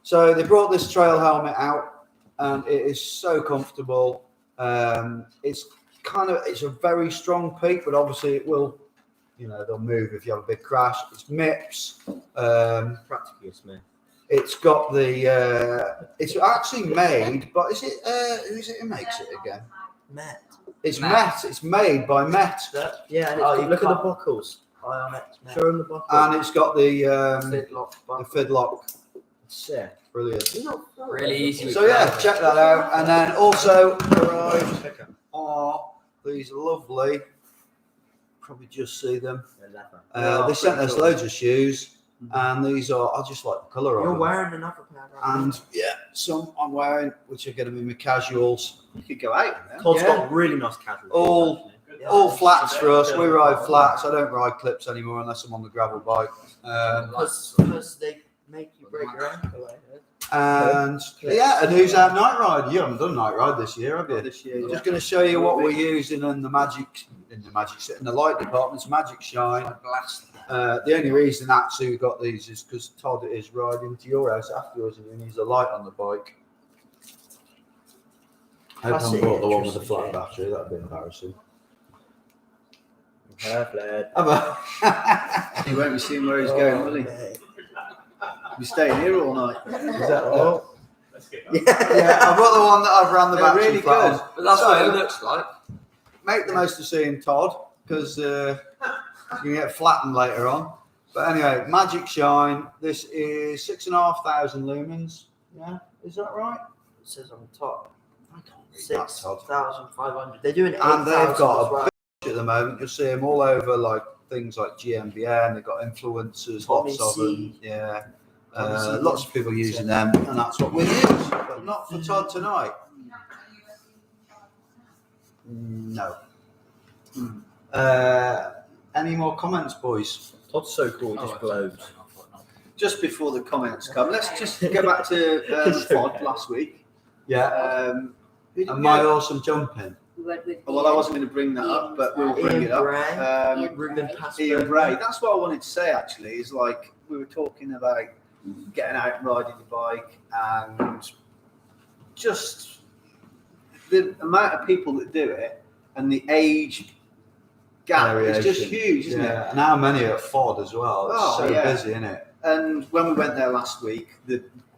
So they brought this trail helmet out, and it is so comfortable. It's a very strong peak, but obviously it will, they'll move if you have a big crash. It's MIPS. Practically a Smith. It's got the. It's actually made, but is it? Who is it who makes it again? Met. It's Met. Met. It's made by Met, Yeah, and Oh, it's you look at the can't- buckles. Ionex Met. Show them the buckles. and it's got the Fidlock the buckle. fidlock. Sick. Brilliant. You're not Really easy. So yeah, check that out. And then also arrived are these lovely. Probably just see them. They sent us loads of shoes, and these are. I just like the colour of You're them. wearing another pair. Aren't And yeah, some I'm wearing, which are going to be my casuals. You could go out in them. Todd's Yeah. got really nice casual. All- you? All flats for us. We ride flats. I don't ride clips anymore unless I'm on the gravel bike. Because they make you break your ankle. I heard. And yeah, and who's our night ride? You haven't done night ride this year, have you? This year, I'm just going to show you what we're using in the light department's Magic Shine. The only reason actually we got these is because Todd is riding to your house afterwards and he needs a light on the bike. I hope I haven't brought the one with the flat battery. That'd be embarrassing. Perfect. He won't be seeing where he's going, will he? Be staying here all night. Is that all? Let's get Yeah, I've got the one that I've ran the They're battery really flat good. on. But that's So- what it looks like. Make the most of seeing Todd because you can get flattened later on. But anyway, Magic Shine. This is 6,500 lumens. Yeah, is that right? It says on the top. I can't read that, Todd. 6,500. They're doing it. And they've got as well. at the moment. You'll see them all over, like things like GMBN. They've got influencers, Tommy lots of them. C. Yeah, Tommy C. lots of people using them, and that's what we use. But not for Todd tonight. No. Any more comments, boys? Todd's so cool, he Oh, just glows. Just before the comments come, let's just go back to Todd last week. Yeah. Who did And we my go? awesome jumping. We went with Well, I wasn't going to bring that up, but we'll bring it up. Ian Ruben Bray. Pastor. Ian Bray. That's what I wanted to say. Actually, is like we were talking about getting out and riding the bike, and just the amount of people that do it, and the age gap is just Variation. huge, isn't it? Yeah, and how many at Ford as well? It's Oh, so yeah. busy, isn't it? And when we went there last week,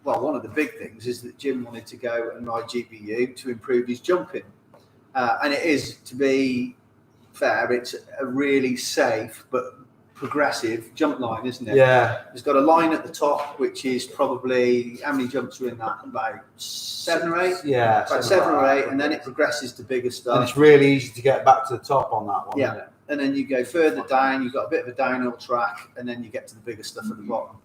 one of the big things is that Jim wanted to go and ride GBU to improve his jumping. And it is, to be fair, it's a really safe but progressive jump line, isn't it? Yeah. It's got a line at the top, which is probably, how many jumps are in that? About 7 or 8? Yeah. About 7 or 8, and then it progresses to bigger And stuff. it's really easy to get back to the top on that one. Yeah. Isn't it? And then you go further down, you've got a bit of a downhill track, and then you get to the bigger stuff at the bottom.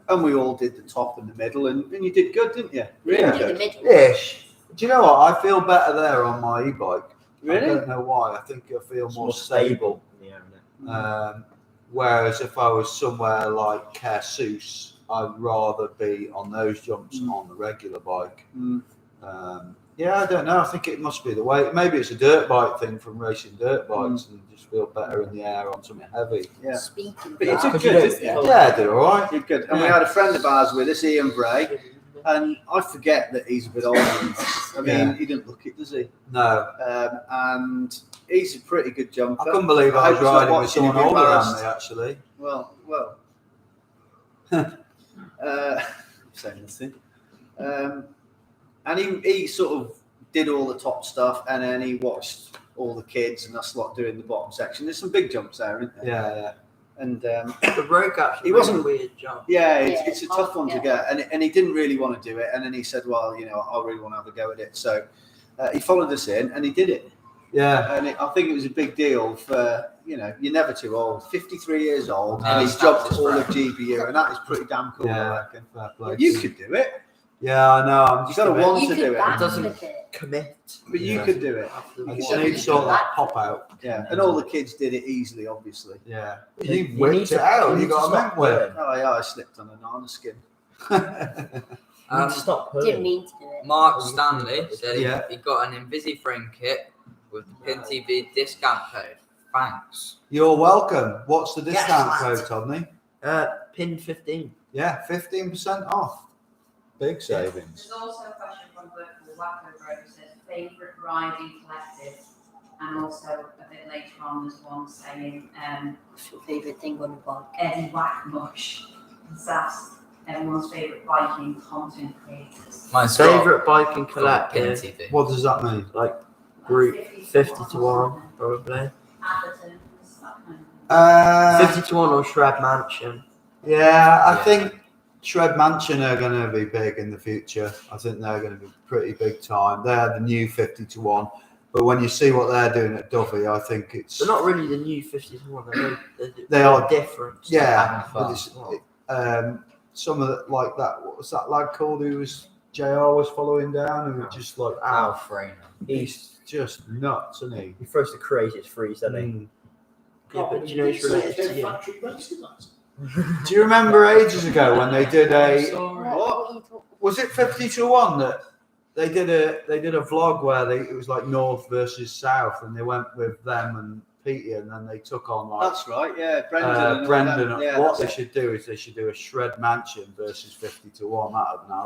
And we all did the top and the middle, and you did good, didn't you? Really Yeah. In the good. middle. Ish. Do you know what? I feel better there on my e-bike. I Really? don't know why. I think I feel It's more stable. Yeah, isn't it? Whereas if I was somewhere like Cairns, I'd rather be on those jumps on the regular bike. Mm. Yeah, I don't know. I think it must be the weight. Maybe it's a dirt bike thing from racing dirt bikes and just feel better in the air on something heavy. Yeah. Speaking of But you that, did Because you good, don't didn't you? feel- Yeah, I did all right. Did good. And we Yeah. had a friend of ours with us, Ian Bray, and I forget that he's a bit older than us. I mean, Yeah. he didn't look it, does he? No, And he's a pretty good jumper. I couldn't believe I I was hope he's not riding with watching, he'd someone be older than embarrassed. me, actually. Well. Saying nothing. And he sort of did all the top stuff, and then he watched all the kids and us lot doing the bottom section. There's some big jumps there, isn't there? Yeah. And The road gap's He wasn't- a weird jump. yeah, Yeah, it's a it's tough hard one to to get, and he didn't really want to do it. And then he said, "Well, I really want to have a go at it." So he followed us in, and he did it. Yeah. And I think it was a big deal for you're never too old. 53 years old, No, and he's that's jumped his all friend. of GBU, and that is pretty damn cool. Yeah. I reckon. Fair play. You could do it, Yeah, I know. I'm You just gotta a bit- want you to could do it. backflip it. Commit. but you Yeah. could do it. After I the just walk. need to sort that pop out. Yeah, and all the kids did it easily, obviously. Yeah. You You need whipped to- it out. you You need got to a mint stop whip. Oh yeah, I slipped on a banana skin. You need to stop Didn't pulling. mean to do it. Mark Stanley said Yeah. he got an InvisiFrame kit with the Pin TV discount code. Thanks. You're welcome. What's the Yes, discount lad. code, Todney? Pin 15. Yeah, 15% off. Big savings. There's also a question from Wacko Bro who says favourite riding collective, and also a bit later on there's one saying What's your favourite thing on the bike? Eddie Whackmush. That's everyone's favourite biking content creators. Mine's Favourite bike and Pin collective. TV. What does that mean? Like group 50-1, probably. Athertons, that kind of thing. 50-1 or Shred Mansion. Yeah, I think Shred Mansion are going to be big in the future. I think they're going to be pretty big time. They're the new 50-1. But when you see what they're doing at Dovey, I think it's... They're not really the new 50-1. They are different. Yeah. But it's, some of the, like that, what was that lad called who was JR was following down? Who was just like, Al Frainer. he's just nuts, isn't he? He throws the craziest freeze, doesn't he? yeah, but do you know he's related to you? Factory racing, that's- Do you remember ages ago when they did a... What are you talking Was it 50-1 that they did a vlog where it was like North versus South, and they went with them and Petey, and then they took on like That's right, yeah. Brendan. Brendan. Yeah, What they that's it. should do is they should do a Shred Mansion versus 50-1.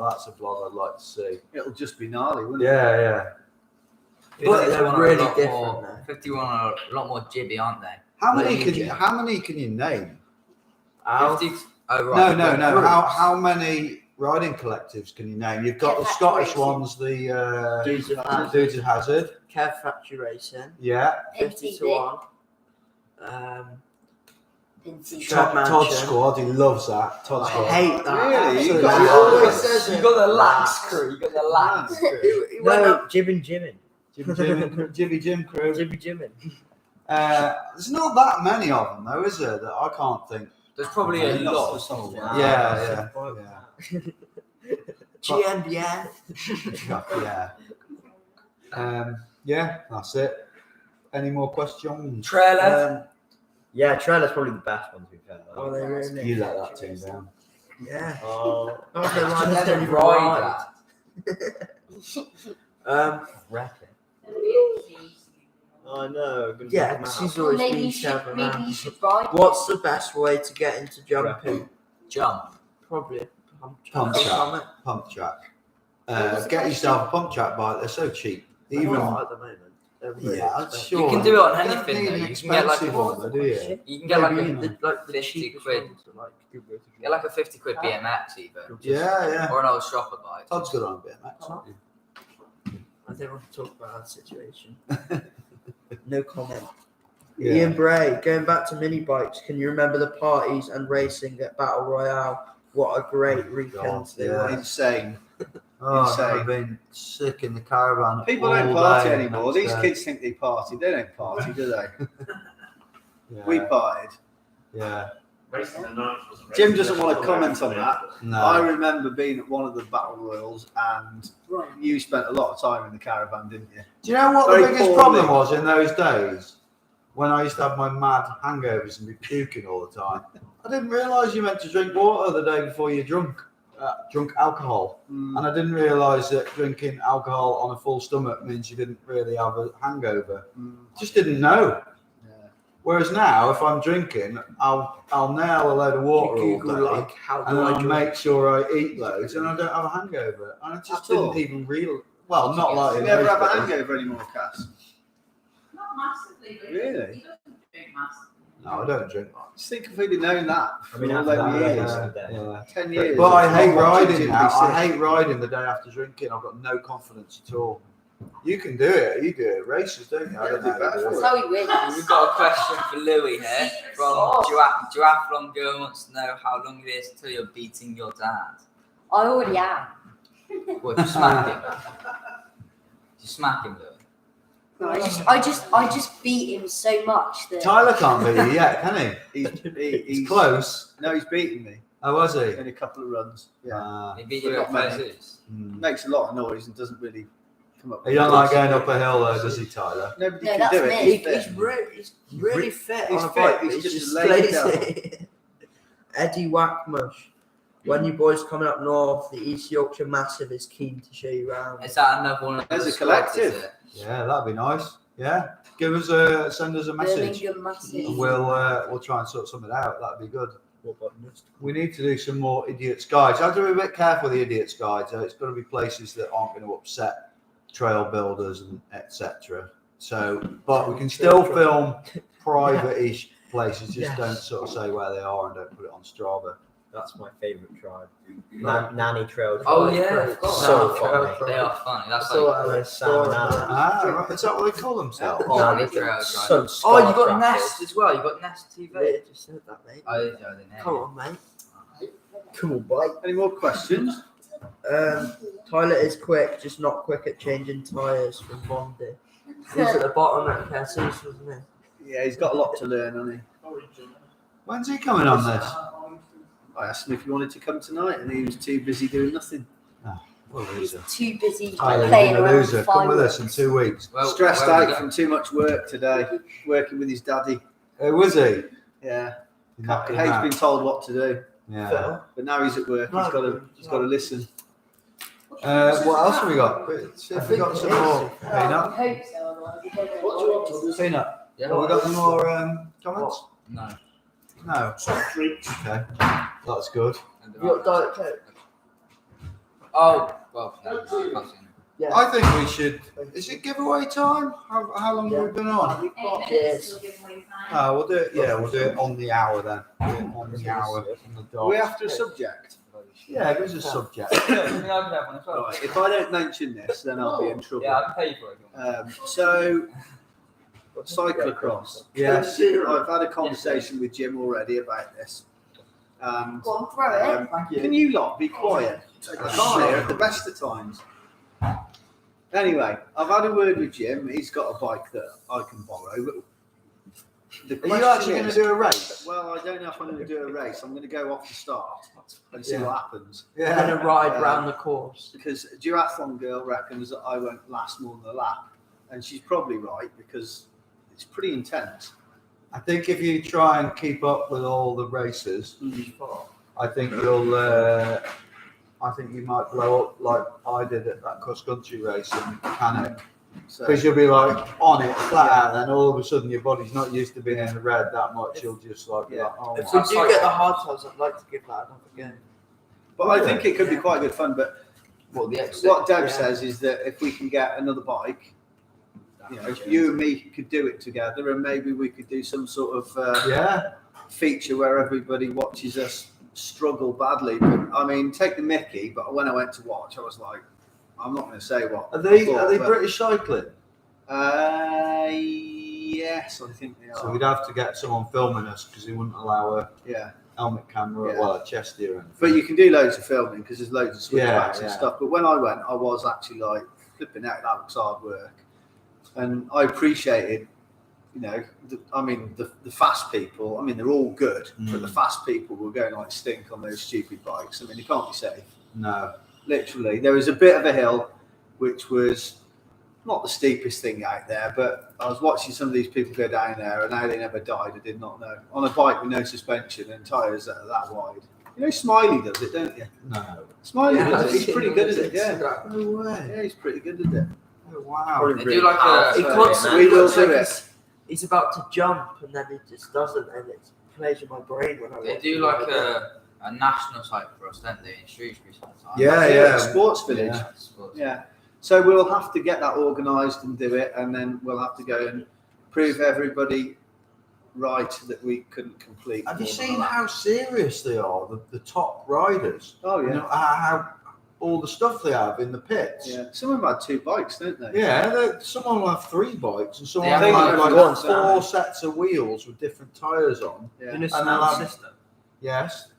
That's a vlog I'd like to see. It'll just be gnarly, wouldn't Yeah. But they're 51 are really a lot different, more- though. 51 are a lot more jibby, aren't they? How Like many you, can Jay. How many can you name? 50, oh, right. No. How many riding collectives can you name? You've got the Factory Scottish Racing. ones, the Dudes of Hazard. Dudes of Hazard. Kev Factory Racing. Yeah. 50-1. Pincy. Shred Mansion. Todd Squad. He loves that. Todd I Squad. hate that. Really? Absolutely. got- He you always always- says it. You got the lax crew. You got the lax crew. He went No, up Jibbin Jimin. Jibby Jim crew. Jibby Jimin. There's not that many of them though, is there? That I can't think. There's probably a lot of songs. Yeah. GNBN. Yeah, that's it. Any more questions? Trailer. Yeah, trailer's probably the best one to be fair. Oh, they really? You let that team down. Yeah. Oh, Oh, they I like never Steady ride that. reckon. It'll be a key. I know. Yeah, 'cause she's always Maybe been you should. shoving Maybe around. you should ride. What's the best way to get into jumping? Jump. Probably a pump Pump track. track. Pump track. Get yourself a pump track bike. They're so cheap. Even Even at the moment. They're really yeah, I'm expensive. sure. You can do it on Don't anything, need though. an You can get like expensive one, though, do you? You can get like Maybe a the 50 cheapest quid. ones are like Get like a 50 quid BMX even, Yeah. or an old shopper bike. Todd's good on a BMX, aren't you? I don't want to talk about that situation. No comment. Yeah. Ian Bray, going back to mini bikes, can you remember the parties and racing at Battle Royale? What a great weekends they yeah. were. Insane. Oh, Insane. I've been sick in the caravan. People all don't party day anymore. the These next day. kids think they party. They don't party, do they? Yeah. We partied. Yeah. Racing the night wasn't Jim racing, doesn't that's want to what comment on I'm that. No. I remember being at one of the battle royals, and Right. you spent a lot of time in the caravan, didn't you? Do you know what Very the biggest poorly. problem was in those days? When I used to have my mad hangovers and be puking all the time. I didn't realise you meant to drink water the day before you drunk alcohol. And I didn't realise that drinking alcohol on a full stomach means you didn't really have a hangover. Just didn't know. Yeah. Whereas now, if I'm drinking, I'll nail a load of water all Google, day, like, how and do I I'll drink? make sure I eat loads, and I don't have a hangover. And I just At all? didn't even real. Well, not like You in never those have a days. hangover anymore, Cass? Not massively, but Really? he doesn't drink massively. No, I don't drink. Just think if we'd have known that I for mean, all after them that, years. Yeah. 10 years. But I of hate not watching riding Jim now. be I sick. hate riding the day after drinking. I've got no confidence at all. You can do it. You do it. Races, don't you? I don't know how you do That's it. how he wins. We've got a question for Louis here from Giraffe Girl wants to know how long it is till you're beating your dad. I already am. What, you smack him? You smack him, Louis? I just beat him so much that Tyler can't beat you yet, can he? He's Close. No, he's beaten me Oh, was he? in a couple of runs. Yeah. He beat you at Not first. many. Zeus. Makes a lot of noise and doesn't really come up. He don't like going up a hill though, does he, Tyler? Nobody No, can that's do it. me. He's fit. He's really fit He's on a fit, bike. he's He's just just a lazy lazy. Eddie Wackmush. When you boys coming up north, the East Yorkshire Massive is keen to show you around. Is that another one of There's the a squads, is collective. it? Yeah, that'd be nice. Yeah, send us a message, Birmingham Massive. and we'll try and sort something out. That'd be good. We need to do some more idiots guides. I have to be a bit careful with the idiots guides. It's got to be places that aren't going to upset trail builders and etc. So, but we can still film private-ish places. Just don't sort of say where they are and don't put it on Strava. That's my favourite tribe. Nanny Trail tribe. Oh yeah, So funny. They are funny. That's So, like Sam and Anna. Right. Is that what they call themselves? Oh, Nanny they're Trail some tribe. Oh, you scarf got crackers. Nest as well. You got Nest TV. Yeah, just said that, mate. Oh, yeah, I didn't know. Come on, mate. Cool bike. Any more questions? Tyler is quick, just not quick at changing tyres from Bondi. He's at the bottom at Cassius, wasn't he? Yeah, he's got a lot to learn, hasn't he? When's he coming on this? I asked him if he wanted to come tonight, and he was too busy doing nothing. Well, loser. Too busy Tyler, playing you're a around loser. with Come with fireworks. us in 2 weeks. Well, Stressed where we out go? from too much work today, working with his daddy. Was he? Yeah, You're not he's doing that. been told what to do, Yeah. but now he's at work. He's got to listen. What else have we got? See if we got some more. I Peanut. hope so, otherwise we don't know What do you want to do? Peanut. Yeah. Have we got any more comments? No. No. Soft drinks. Okay. That's good. You got Diet Coke? Oh, well, no, I've seen it. Yeah. I think we should. Is it giveaway time? How long have we been on? 8 minutes Yes. till giveaway time. Oh, we'll do it. Yeah, we'll do it on the hour then. Do it on the hour. On the dot. Are we after a subject? Yeah, there's a subject. Right, if I don't mention this, then I'll be in trouble. Yeah, I can pay for it. So, cyclocross. Yes. I've had a conversation with Jim already about this. And Go on, throw it. can you lot be quiet? I can't hear at the best of times. Anyway, I've had a word with Jim. He's got a bike that I can borrow. But the Are you question actually going to is- do a race? Well, I don't know if I'm going to do a race. I'm going to go off the start and see Yeah. what happens. We're going to ride Yeah. round the course. Because a duathlon girl reckons that I won't last more than a lap. And she's probably right because it's pretty intense. I think if you try and keep up with all the races, I think you'll. I think you might blow up like I did at that cross country race in panic. So, Because you'll be like on it flat out, and then all of a sudden your body's not used to being in the red that much. You'll just like, be Yeah. like oh If my. we do get the hard times, I'd like to give that another game. but I think it could be quite good fun. But What, the what Deb Yeah. says is that if we can get another bike, you know, you and me could do it together, and maybe we could do some sort of Yeah, feature where everybody watches us struggle badly. But, I mean, take the Mickey, but when I went to watch, I was like, I'm not going to say what. are they I thought, but- British cycling? Yes, I think they are. So we'd have to get someone filming us because he wouldn't allow a Yeah, helmet camera, Yeah. well, a chest ear. And but you can do loads of filming because there's loads of switchbacks Yeah, and yeah. stuff. But when I went, I was actually like flipping out. That looks hard work, and I appreciated. You know, the fast people. I mean, they're all good, but the fast people were going like stink on those stupid bikes. I mean, you can't be safe. No. Literally, there was a bit of a hill, which was not the steepest thing out there, but I was watching some of these people go down there, and how they never died, I did not know. On a bike with no suspension and tyres that are that wide. You know, Smiley does it, don't you? No. Smiley Yeah, does it. He's pretty good at it. Yeah, No way. yeah, he's pretty good at it. Oh, wow. They do like a. He Yeah, constantly we will looks do like it. he's about to jump and then he just doesn't, and it plays with my brain when I They watch do it. like a national cyclocross, don't they, in Shrewsbury sometimes? Yeah, yeah. Sports Village. Yeah. Sports. Yeah. So we'll have to get that organised and do it, and then we'll have to go and prove everybody right that we couldn't complete. Have you more than seen that. how serious they are, the top riders? Oh You yeah. know, how all the stuff they have in the pits. Yeah. Some of them had 2 bikes, don't they? Yeah, someone will have 3 bikes and someone Yeah, will have I think like it's 4 sets of wheels with different tyres on. Yeah. In a And small they'll have- system. Yes.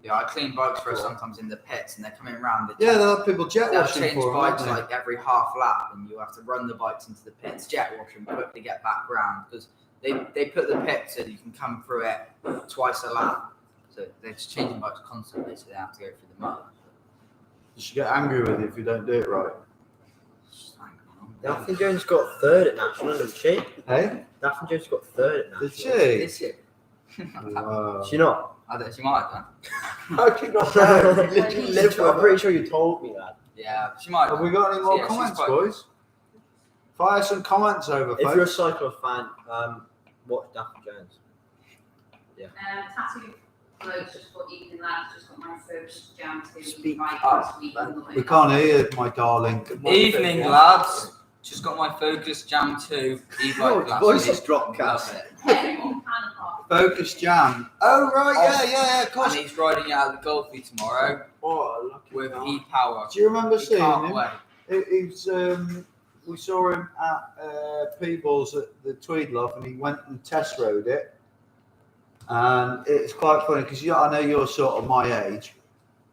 Yeah, I clean bikes for us sometimes in the pits, and they're coming around. Yeah, they'll have people jet They'll washing change for them, bikes won't they? like every half lap, and you have to run the bikes into the pits, jet wash them, quickly get back round because they put the pit so that you can come through it twice a lap. So they're just changing bikes constantly, so they have to go through the mud. You should get angry with you if you don't do it right. Daphne Jones got 3rd at National, didn't she? Hey? Daphne Jones got 3rd at National. Did she? This year. Wow. She not? I don't. She might have done. How do you not know? You literally live with I'm her. pretty sure you told me that. Yeah, she might. Have we got any more Yeah, she's comments, quite- boys? Fire some comments over, If you're a folks. cyclo fan, watch Daphne Jones. Tattoo clothes just for evening lads, just got my first jam to Speak bike up, last week. man. We can't hear my darling. Evening, lads. Just got my Focus Jam 2 e-bike Oh, last voice week. is drop cast. Love it. Everyone can apart Focus Jam. Oh right, yeah, of And course. he's riding out of the Golfie tomorrow Oh, with e-power. Do you remember He seeing can't him? wait. He's we saw him at Peebles at the Tweedlove, and he went and test rode it. And it's quite funny because I know you're sort of my age,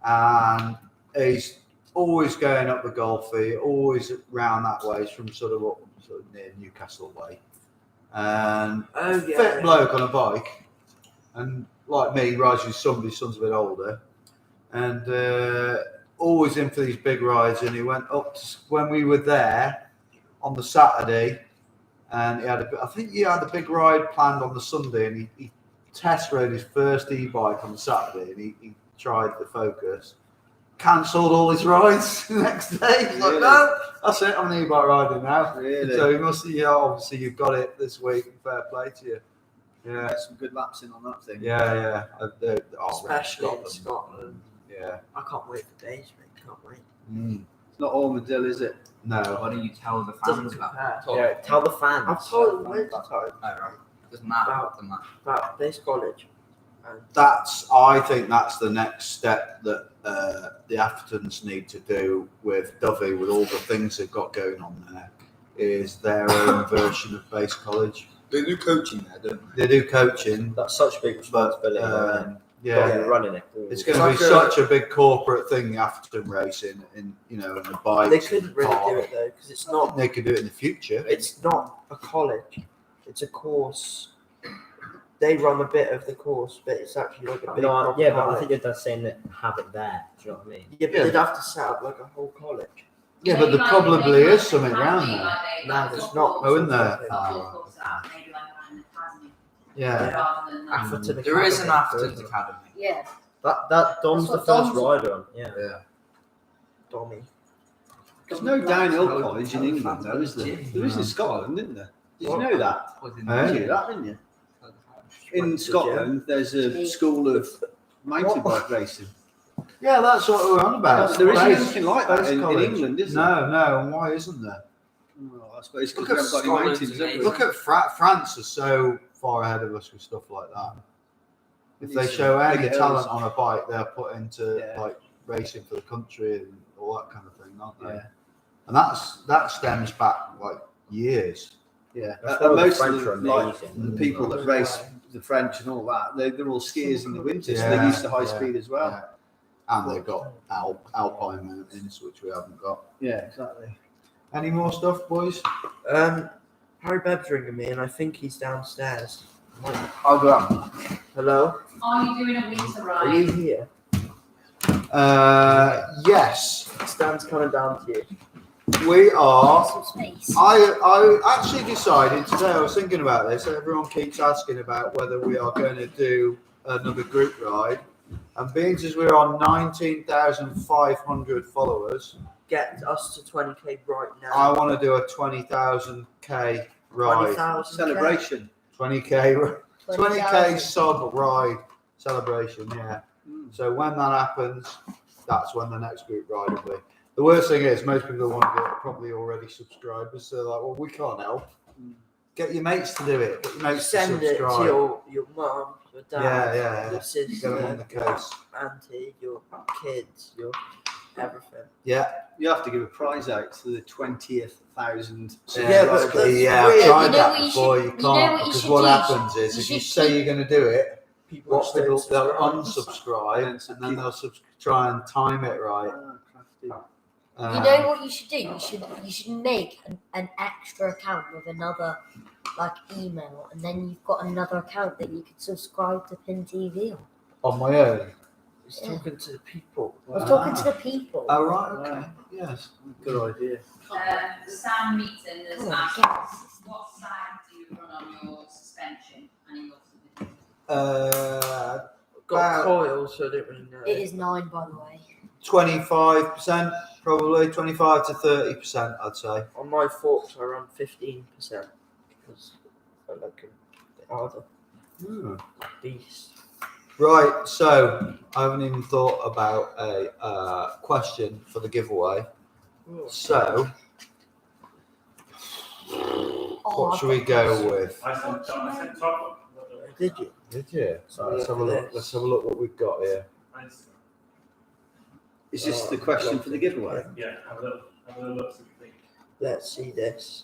and he's always going up the Golfie, always round that way. He's from sort of near Newcastle way, and fit bloke on a bike, and like me, rides with somebody, son's a bit older, and always in for these big rides. And he went up to, when we were there on the Saturday, and I think he had a big ride planned on the Sunday, and he test rode his first e-bike on the Saturday, and he tried the Focus. Cancelled all his rides the next day. He's like, no, that's it. I'm an e-bike rider now. Really? So he must. Obviously you've got it this week. Fair play to you. Yeah. Get some good laps in on that thing. Yeah. Especially in Scotland. Yeah. I can't wait for days, mate. Can't wait. It's not Armadillo, is it? No. Why don't you tell the Doesn't fans compare. about Yeah, tell the fans. I've told them loads of times Oh, right. Doesn't matter. Doesn't matter. about this college. I think that's the next step that the Athertons need to do with Dovey, with all the things they've got going on there, is their own version of base college. They do coaching there, don't They do coaching, That's such a big responsibility. but Yeah, yeah, you're running it. it's going to be such a big corporate thing, the Atherton racing, in the bikes. They couldn't really do it though because it's not. They could do it in the future. It's not a college. It's a course. They run a bit of the course, but it's actually like a big. No, proper yeah, but I college. think you're just saying that have it there. Do you know what I mean? Yeah, but Yeah. they'd have to set up like a whole college. Yeah, but there probably is something around there. No, there's not. Oh, isn't there? Yeah. Atherton There is an Academy. Atherton's Academy. Yeah. That Dom's the That's what first Dom's- rider on. Yeah. Dommy. There's no downhill college in England, though, is there? There is in Scotland, isn't there? Did you know that? Was in Eh? You knew that, didn't you? In Scotland, there's a school of mountain bike racing. Yeah, that's what we're on about. There isn't Base- anything like that base in college. England, is there? No, and why isn't there? Well, I suppose because Look we at haven't got any Scotland's mountains, have we? amazing. Look at France are so far ahead of us with stuff like that. If they It's show any big talent hills. on a bike, they're put into Yeah. like racing for the country and all that kind of thing, aren't they? Yeah. And that stems back like years. Yeah, That's and why the most French of the, are like, amazing. the people that race the French and all that, they're all skiers in the winter, so Yeah, they're used to high yeah, speed as well. Yeah. And they've got alpine mountains, which we haven't got. Yeah, exactly. Any more stuff, boys? Harry Bebb's ringing me, and I think he's downstairs. I'll go out. Hello, Are you doing a winter are ride? you here? Yes, Stan's coming down to you. we are. Some space. I actually decided today, I was thinking about this, everyone keeps asking about whether we are going to do another group ride. And being as we're on 19,500 followers, Get us to 20k right now. I want to do a 20,000k ride. 20,000 Celebration. 20k 20k 20,000. sub ride celebration, yeah. So when that happens, that's when the next group ride will be. The worst thing is, most people who want to do it are probably already subscribers. So they're like, well, we can't help. Get your mates to do it. Get your mates Send to it to subscribe. your mum, your dad, Yeah. your Get sister, them on the case. auntie, your kids, your everything. Yeah. You have to give a prize out to the 20,000 Yeah, but subscribers. that's yeah, weird. I've tried You know that what you before. should- You you know can't, what you because should what do? happens is, You if you should say you're going to do it, People what they'll subscribe. unsubscribe, and then they'll try and time it right. Ah, crafty. You know what you should do? You should make an extra account with another like email, and then you've got another account that you could subscribe to Pin TV on. On my own. He's talking to the people. I was talking to the people. Oh, right, okay. Yes. Good idea. Sam Meaton has Oh, asked, yes. what side do you run on your suspension? And he loves it. Got About- coils, so I don't really know. It is 9, by the way. 25%, probably 25 to 30%, I'd say. On my forks, I run 15% because I like them. They are the beast. Right, so I haven't even thought about a question for the giveaway. So, what should we go with? I sent top. Did you? Did you? So Let's have a look. Let's have a look what we've got here. Is this the question for the giveaway? Yeah, have a look, see what you think. Let's see this.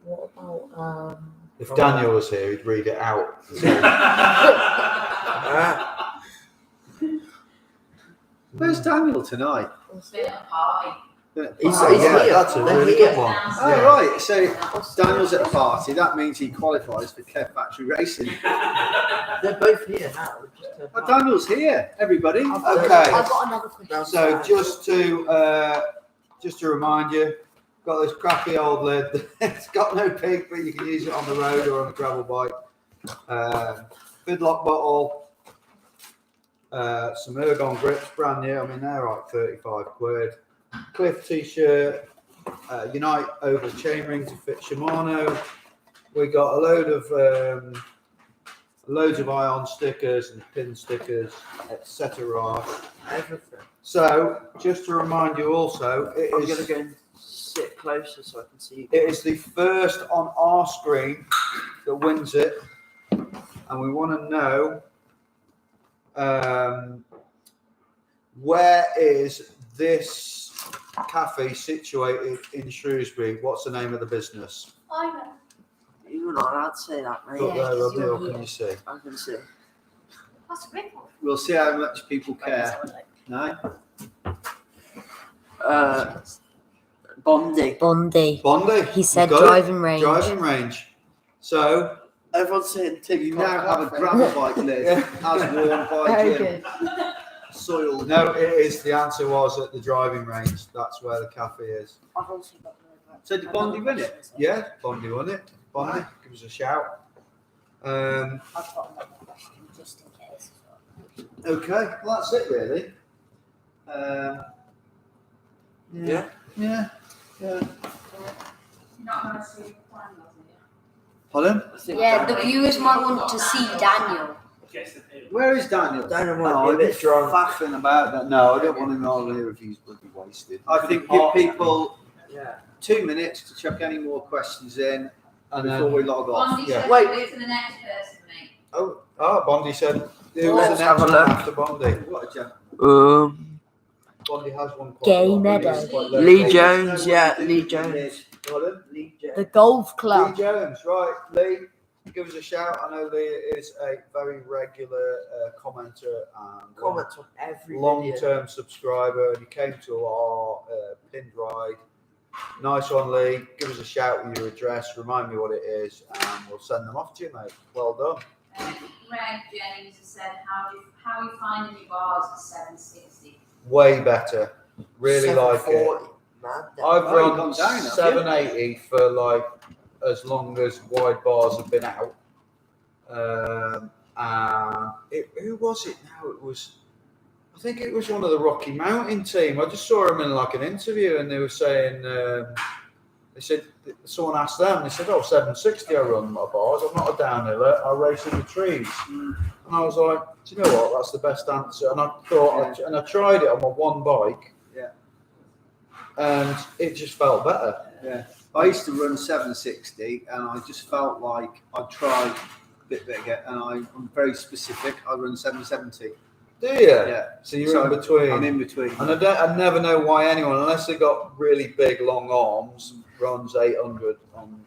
What about If Daniel was here, he'd read it out. Where's Daniel tonight? It's been a party. He's yeah, here. that's a They're really here. good one. Oh, right. So Daniel's at a party. That means he qualifies for Kev Factory Racing. They're both here now. We've just turned Oh, up. Daniel's here, everybody. Okay. I've got another question. So just to remind you, got this crappy old lid. It's got no peak, but you can use it on the road or on a gravel bike. Fidlock bottle. Some Ergon grips, brand new. I mean, they're like 35 quid. Cliff t-shirt. Unite oval chainring to fit Shimano. We got a load of loads of ion stickers and pin stickers, etc. Everything. So, just to remind you also, I'm going to go and sit closer so I can see you. it is the first on our screen that wins it. And we want to know where is this cafe situated in Shrewsbury? What's the name of the business? I know. You're not allowed to say that, mate. Look Yeah, there, 'cause Robbie, you're or can here. you see? I can see. That's a great one. We'll see how much people care. No? Bondi. Bondi. Bondi. He said You've got it? driving range. Driving range. So, Everyone's saying You now have a gravel bike lid, as worn by Very Jim. good. Soiled. no, it is. The answer was at the driving range. That's where the cafe is. I've also got So did Bondi win it? Yeah, Bondi won it. Bondi, give us a shout. I've got another question just in case as well. Okay, well that's it really. Yeah. Yeah. You're not going to see the plan, Pardon? Yeah, the viewers might want to see Daniel. Guess the pin. Where is Daniel? Daniel No, might be a bit drunk. faffing about that. No, I don't want him on here if he's bloody wasted. I think give people Yeah. 2 minutes to chuck any more questions in And before then, we log off. Bondi Yeah. said Wait. wait to the next person, mate. Bondi said, who was Let's the have next a one look. after Bondi? What a gem. Bondi has one quite Gay a lot. Meadow. Quite low. Lee Lee Jones, yeah, Lee Jones. Pardon? Lee Jones. The golf club. Jones, right. Lee, give us a shout. I know Lee is a very regular commenter and Comments on every video. long-term subscriber, and he came to our pinned ride. Nice one, Lee. Give us a shout with your address. Remind me what it is, and we'll send them off to you, mate. Well done. Greg Jennings has said, how are you finding your bars at 760? Way better. Really like it. 740, man. I've Oh, you've run gone down, have you? 780 for like as long as wide bars have been out. Who was it now? I think it was one of the Rocky Mountain team. I just saw him in like an interview, and they were saying, they said, someone asked them, they said, 760 I run my bars. I'm not a downhiller, I race in the trees. And I was like, do you know what? That's the best answer. And I thought, and I tried it on my one bike. Yeah. And it just felt better. Yeah. I used to run 760 and I just felt like I'd try a bit bigger, and I'm very specific. I run 770. Do you? Yeah. So you're in between. I'm in between. And I never know why anyone, unless they got really big, long arms, runs 800 on.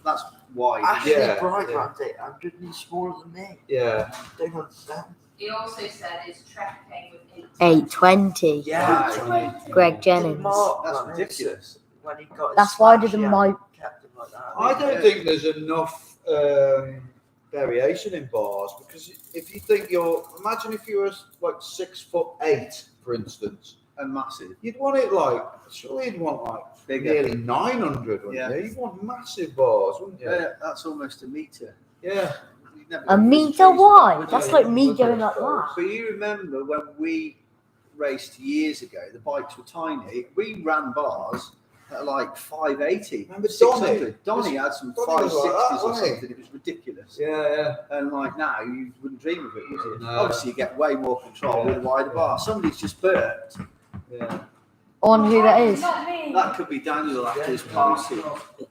That's why. Ashley Yeah, Bright yeah. runs 800 and he's smaller than me. Yeah. Don't understand. He also said his trek came with 820. Yeah. Greg Jennings. Mark That's runs ridiculous. When he got his That's why I slash, didn't yeah, mind. kept him like that. I don't think there's enough variation in bars, because if you think imagine if you were like 6'8", for instance, And massive. you'd want it like, surely you'd want like Bigger. nearly 900, wouldn't Yeah. you? You'd want massive bars, wouldn't you? Yeah, that's almost a meter. Yeah. You'd never A go meter through the wide? trees. That's like me going like that. But you remember when we raced years ago, the bikes were tiny. We ran bars at like 580. Remember 600. Donny? Donny had some Donny was 560s like that, or wasn't he? something. It was ridiculous. Yeah. And like now, you wouldn't dream of it, would you? No. Obviously, you get way more control with a wider bar. Somebody's just burped. Yeah. On who that is. That could be Daniel after his party.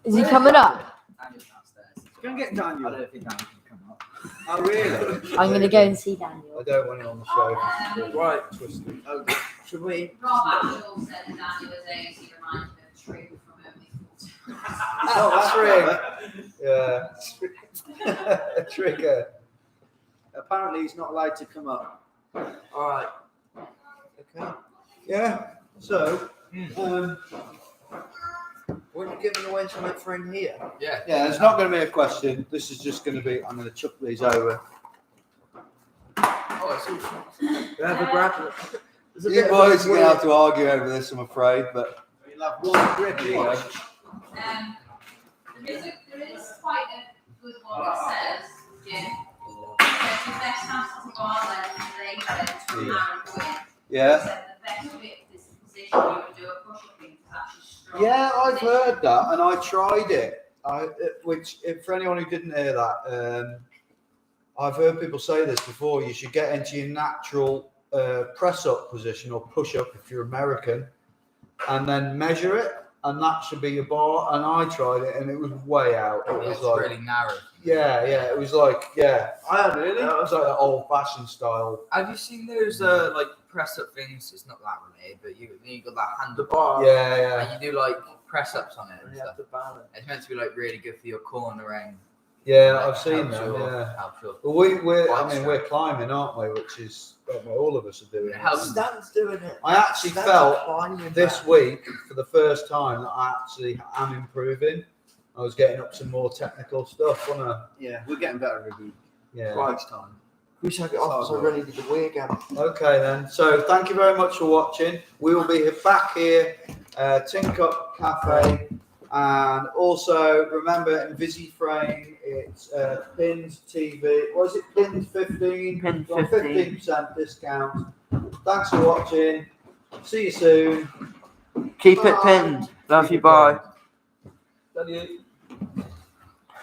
Is he coming up? Daniel's downstairs. Go and get Daniel. I don't think Daniel can come up. Oh, really? I'm going to go and see I Daniel. don't want it on the show. Right. Twisted. Should we? Rob Ashall said that Daniel was age, he reminded me of Trig from Only Fools. Oh, that's Rick. Yeah. A trigger. Apparently, he's not allowed to come up. All right. Okay. Yeah. So, Weren't you giving away some friend here? Yeah. yeah, it's not going to be a question. This is just going to be. I'm going to chuck these over. Oh, it's all. We have a grab. There's a You bit of boys are a going to have to argue over this, I'm afraid. But You'll have one grip. here you go. There is quite a good one that says, Jim, says the best answer to bar length is later to an arrow win. Yeah. Said the best width is the position you would do a push-up in because that's just strong. Yeah, I've heard that, and I tried it. Which, for anyone who didn't hear that, I've heard people say this before. You should get into your natural press-up position or push-up if you're American, and then measure it, and that should be your bar. And I tried it, and it was way out. It was It's like, really narrow. yeah, it was like, yeah. I had really. It was like that old-fashioned style. Have you seen those like press up things? It's not that related, but you got that handlebar. Yeah. And you do like press ups on it and You stuff. have to balance. It's meant to be like really good for your cornering. Yeah, Like, I've seen helps them. your- Yeah. helps your- Well, we're Bike we're climbing, aren't we? Which is what all of us are doing. It helps. Stan's doing it. I actually Stan's felt climbing this that. week for the first time that I actually am improving. I was getting up some more technical stuff, wasn't I? Yeah, we're getting better every Yeah. right time. We should get off so ready to the way again. Okay then. So thank you very much for watching. We will be back here, Tin Cup Cafe, and also remember InvisiFrame. It's Pins TV. What is it? Pins 15. Pin Got 15. 15% discount. Thanks for watching. See you soon. Keep it Bye. pinned. Love Keep you. it Bye. pinned. Love you.